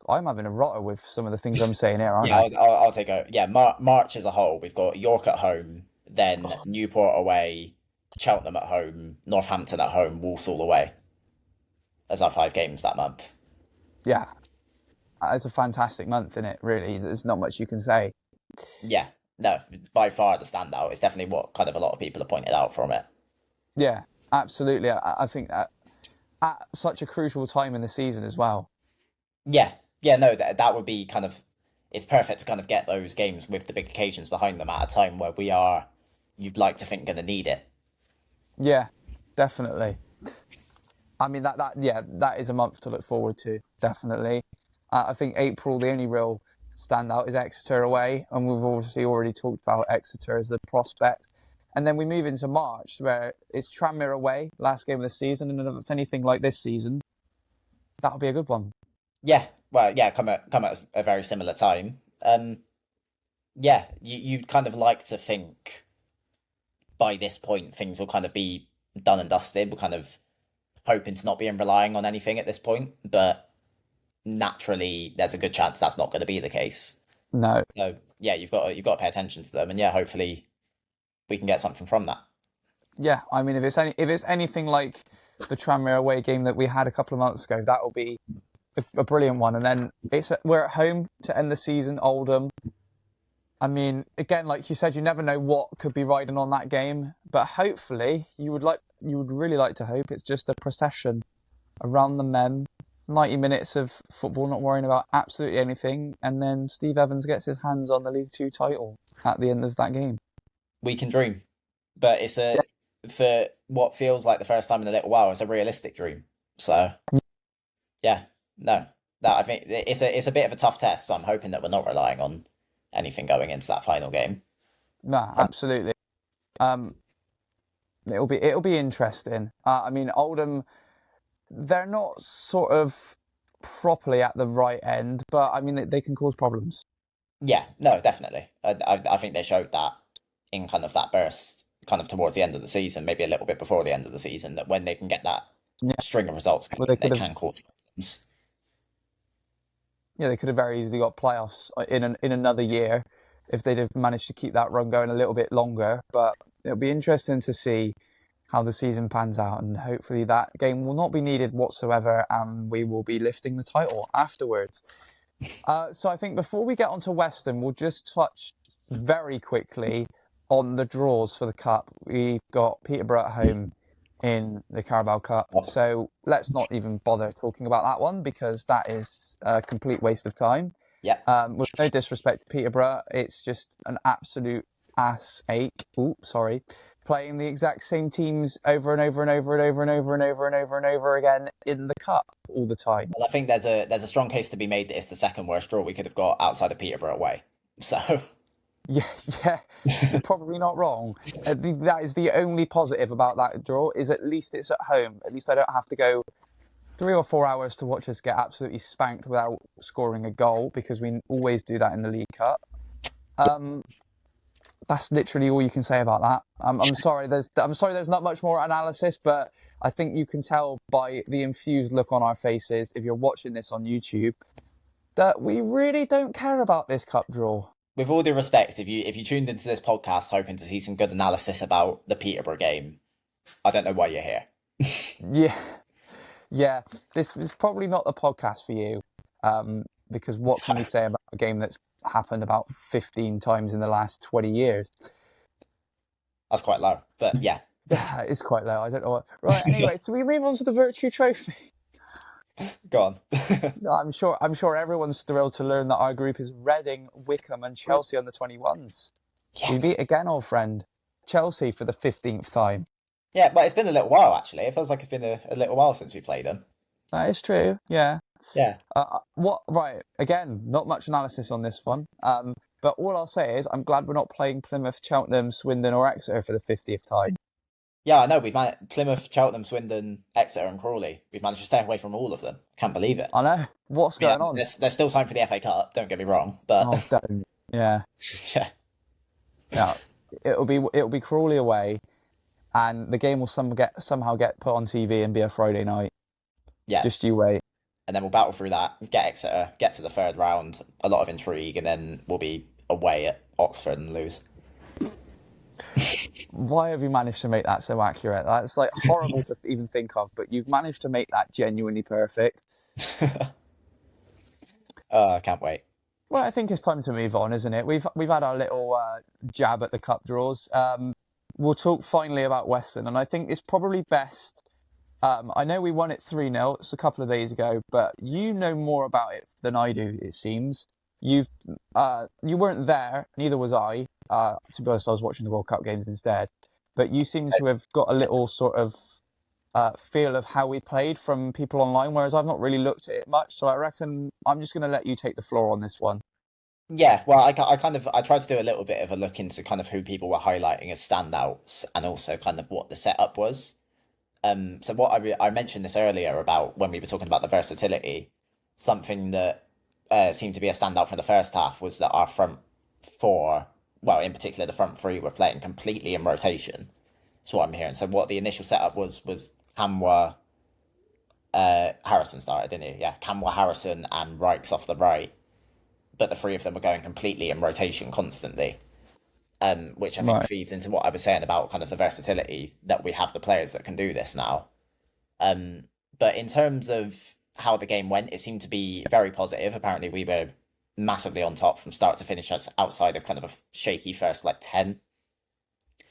I'm having a rotter with some of the things I'm saying here, aren't Yeah, I? I'll take over. Yeah, March as a whole, we've got York at home, then Newport away, Cheltenham at home, Northampton at home, Walsall away. As our 5 games that month. Yeah, it's a fantastic month, isn't it? Really, there's not much you can say. Yeah, no, by far the standout. It's definitely what kind of a lot of people have pointed out from it. Yeah, absolutely. I think that at such a crucial time in the season as well. Yeah, yeah, no, that would be kind of, it's perfect to kind of get those games with the big occasions behind them at a time where we are, you'd like to think, going to need it. Yeah, definitely. That is a month to look forward to, definitely. I think April, the only real standout is Exeter away, and we've obviously already talked about Exeter as the prospects. And then we move into March, where it's Tranmere away, last game of the season, and if it's anything like this season, that'll be a good one. Yeah, well, yeah, come at a very similar time. Yeah, you'd kind of like to think by this point things will kind of be done and dusted. We're kind of hoping to not be relying on anything at this point, but naturally, there's a good chance that's not going to be the case. No. So yeah, you've got to pay attention to them, and yeah, hopefully we can get something from that. Yeah, if it's anything like the Tranmere away game that we had a couple of months ago, that will be a brilliant one. And then we're at home to end the season, Oldham. Again, like you said, you never know what could be riding on that game, but hopefully you would really like to hope it's just a procession around the Mem, 90 minutes of football, not worrying about absolutely anything, and then Steve Evans gets his hands on the League Two title at the end of that game. We can dream, but for what feels like the first time in a little while, it's a realistic dream. So yeah, no, that I think it's a bit of a tough test. So I'm hoping that we're not relying on anything going into that final game. No, absolutely. It'll be interesting. Oldham, they're not sort of properly at the right end, but they can cause problems. Yeah, no, definitely. I think they showed that in kind of that burst, kind of towards the end of the season, maybe a little bit before the end of the season, that when they can get that string of results Well, going, they can cause problems. Yeah, they could have very easily got playoffs in another year if they'd have managed to keep that run going a little bit longer. But it'll be interesting to see how the season pans out, and hopefully that game will not be needed whatsoever, and we will be lifting the title afterwards. So I think before we get on to Weston, we'll just touch very quickly on the draws for the Cup. We've got Peterborough at home in the Carabao Cup, so let's not even bother talking about that one because that is a complete waste of time. Yeah. With no disrespect to Peterborough, it's just an absolute ass ache. Sorry. Playing the exact same teams over and over and over and over and over and over and over and over again in the Cup all the time. Well, I think there's a strong case to be made that it's the second worst draw we could have got outside of Peterborough away. So Yeah, you're probably not wrong. That is the only positive about that draw, is at least it's at home. At least I don't have to go 3 or 4 hours to watch us get absolutely spanked without scoring a goal, because we always do that in the League Cup. That's literally all you can say about that. I'm sorry. There's not much more analysis, but I think you can tell by the infused look on our faces, if you're watching this on YouTube, that we really don't care about this cup draw. With all due respect, if you tuned into this podcast hoping to see some good analysis about the Peterborough game, I don't know why you're here. Yeah. This is probably not the podcast for you, because what can we say about a game that's happened about 15 times in the last 20 years? That's quite low, but yeah. It's quite low. I don't know what. Right. Anyway, so we move on to the Virtue Trophy. Go on. I'm sure everyone's thrilled to learn that our group is Reading, Wickham, and Chelsea on the 21s. We Yes. meet again, old friend. Chelsea for the 15th time. Yeah, but it's been a little while actually. It feels like it's been a little while since we played them. That is true. Yeah. Yeah. What? Right. Again, not much analysis on this one. But all I'll say is I'm glad we're not playing Plymouth, Cheltenham, Swindon, or Exeter for the 50th time. Yeah, I know. We've managed Plymouth, Cheltenham, Swindon, Exeter, and Crawley. We've managed to stay away from all of them. Can't believe it. I know. What's Yeah, going on? there's still time for the FA Cup. Don't get me wrong, but Oh, don't. Yeah. yeah, Yeah. It'll be Crawley away, and the game will somehow get put on TV and be a Friday night. yeah. Just you wait. And then we'll battle through that, get Exeter, get to the third round, a lot of intrigue, and then we'll be away at Oxford and lose. Why have you managed to make that so accurate? That's like horrible to even think of, but you've managed to make that genuinely perfect. I can't wait. Well, I think it's time to move on, isn't it? We've had our little jab at the cup draws. We'll talk finally about Weston, and I think it's probably best. I know we won it 3-0. It's a couple of days ago, but you know more about it than I do. It seems you weren't there, neither was I. To be honest, I was watching the World Cup games instead. But you seem to have got a little sort of feel of how we played from people online, whereas I've not really looked at it much. So I reckon I'm just going to let you take the floor on this one. Yeah, well, I tried to do a little bit of a look into kind of who people were highlighting as standouts and also kind of what the setup was. So what I mentioned this earlier about when we were talking about the versatility, something that seemed to be a standout from the first half was that our front four, well, in particular the front three, were playing completely in rotation. That's what I'm hearing. So what the initial setup was Kamwa, Harrison started, didn't he? Yeah, Kamwa, Harrison, and Rykes off the right, but the three of them were going completely in rotation constantly. Which I think Right. feeds into what I was saying about kind of the versatility that we have the players that can do this now. But in terms of how the game went, it seemed to be very positive. Apparently, we were massively on top from start to finish, as outside of kind of a shaky first like 10.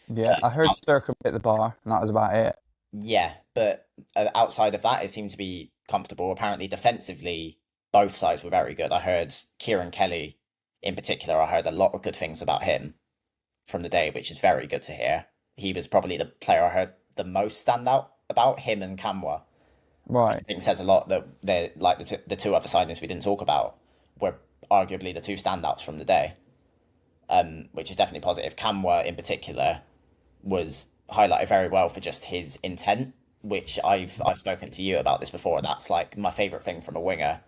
Yeah, I heard Sturcombe hit the bar, and that was about it. Yeah, but outside of that, it seemed to be comfortable. Apparently, defensively, both sides were very good. I heard Kieran Kelly, in particular, I heard a lot of good things about him from the day, which is very good to hear. He was probably the player I heard the most stand out about, him and Kamwa. I Right. think it says a lot that they're like the two other signings we didn't talk about were arguably the two standouts from the day, which is definitely positive. Kamwa in particular was highlighted very well for just his intent, which I've spoken to you about this before. That's like my favorite thing from a winger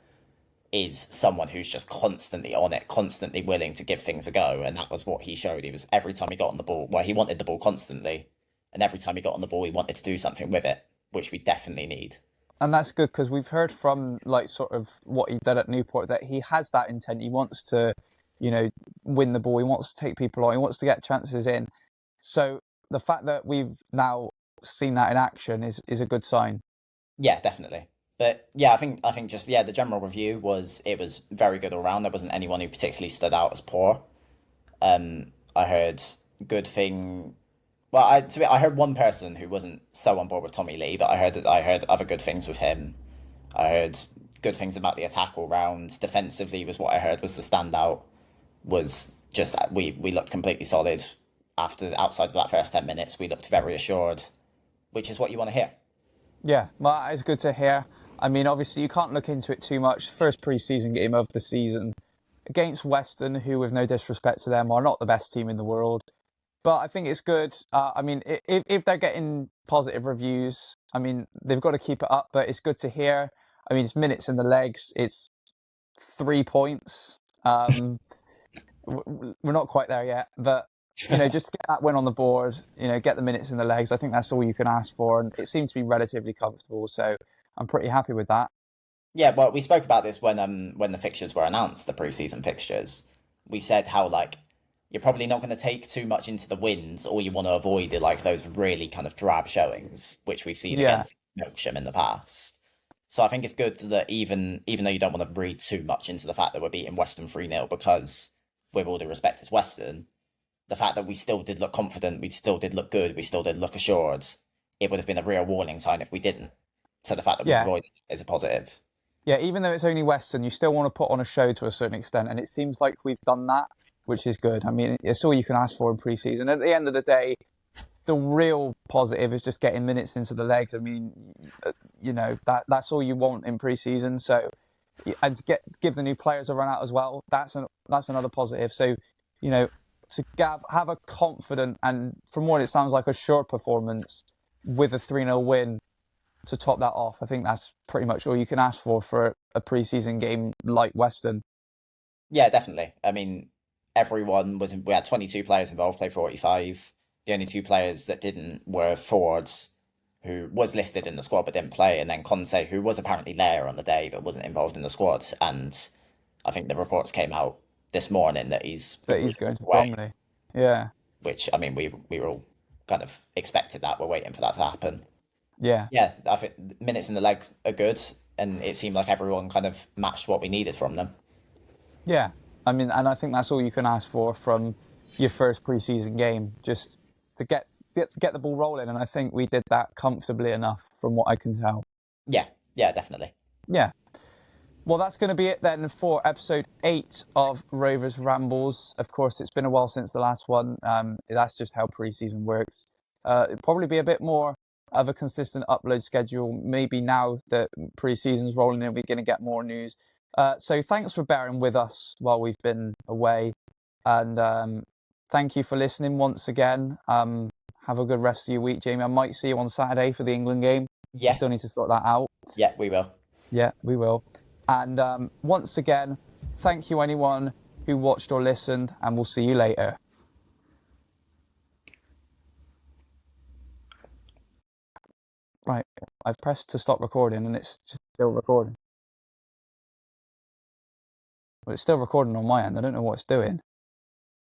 is someone who's just constantly on it, constantly willing to give things a go, and that was what he showed. He was every time he got on the ball, well, he wanted the ball constantly, and every time he got on the ball, he wanted to do something with it, which we definitely need. And that's good because we've heard from like sort of what he did at Newport that he has that intent. He wants to, win the ball. He wants to take people on. He wants to get chances in. So the fact that we've now seen that in action is a good sign. Yeah, definitely. But yeah, I think just the general review was it was very good all round. There wasn't anyone who particularly stood out as poor. I heard good thing. Well, I heard one person who wasn't so on board with Tommy Lee, but I heard other good things with him. I heard good things about the attack all round. Defensively was what I heard was the standout. Was just that we looked completely solid after outside of that first 10 minutes. We looked very assured, which is what you want to hear. Yeah, well, it's good to hear. I mean, obviously, you can't look into it too much. First pre-season game of the season against Weston, who, with no disrespect to them, are not the best team in the world. But I think it's good. I mean, if they're getting positive reviews, I mean, they've got to keep it up. But it's good to hear. I mean, it's minutes in the legs. It's 3 points. We're not quite there yet, but just get that win on the board. Get the minutes in the legs. I think that's all you can ask for, and it seems to be relatively comfortable. So I'm pretty happy with that. Yeah, well, we spoke about this when the fixtures were announced, the pre-season fixtures. We said how like you're probably not going to take too much into the wins, or you want to avoid like those really kind of drab showings, which we've seen Yeah, against Milksham in the past. So I think it's good that even though you don't want to read too much into the fact that we're beating Weston 3-0 because, with all due respect, it's Weston, the fact that we still did look confident, we still did look good, we still did look assured, it would have been a real warning sign if we didn't. So the fact that we've Yeah. avoided it is a positive. Yeah, even though it's only Western, you still want to put on a show to a certain extent, and it seems like we've done that, which is good. I mean, it's all you can ask for in pre-season. At the end of the day, the real positive is just getting minutes into the legs. I mean, that's all you want in pre-season. So, and to give the new players a run out as well, that's another positive. So, to have a confident and, from what it sounds like, a sure performance with a 3-0 win to top that off, I think that's pretty much all you can ask for a pre-season game like Weston. Yeah, definitely. I mean, we had 22 players involved, played 45. The only two players that didn't were Fords, who was listed in the squad but didn't play, and then Conte, who was apparently there on the day but wasn't involved in the squad. And I think the reports came out this morning that he's going to Bromley. Yeah. Which, I mean, we were all kind of expected that. We're waiting for that to happen. Yeah. Yeah, I think minutes in the legs are good, and it seemed like everyone kind of matched what we needed from them. Yeah. I mean, and I think that's all you can ask for from your first pre-season game, just to get the ball rolling. And I think we did that comfortably enough from what I can tell. Yeah, definitely. Yeah. Well, that's going to be it then for episode 8 of Rovers Rambles. Of course, it's been a while since the last one. That's just how pre-season works. It'll probably be a bit more of a consistent upload schedule. Maybe now that pre-season's rolling in, we're going to get more news. So thanks for bearing with us while we've been away. And thank you for listening once again. Have a good rest of your week, Jaimie. I might see you on Saturday for the England game. Yeah. We still need to sort that out. Yeah, we will. Yeah, we will. And once again, thank you anyone who watched or listened, and we'll see you later. Right, I've pressed to stop recording and it's still recording. Well, it's still recording on my end. I don't know what it's doing.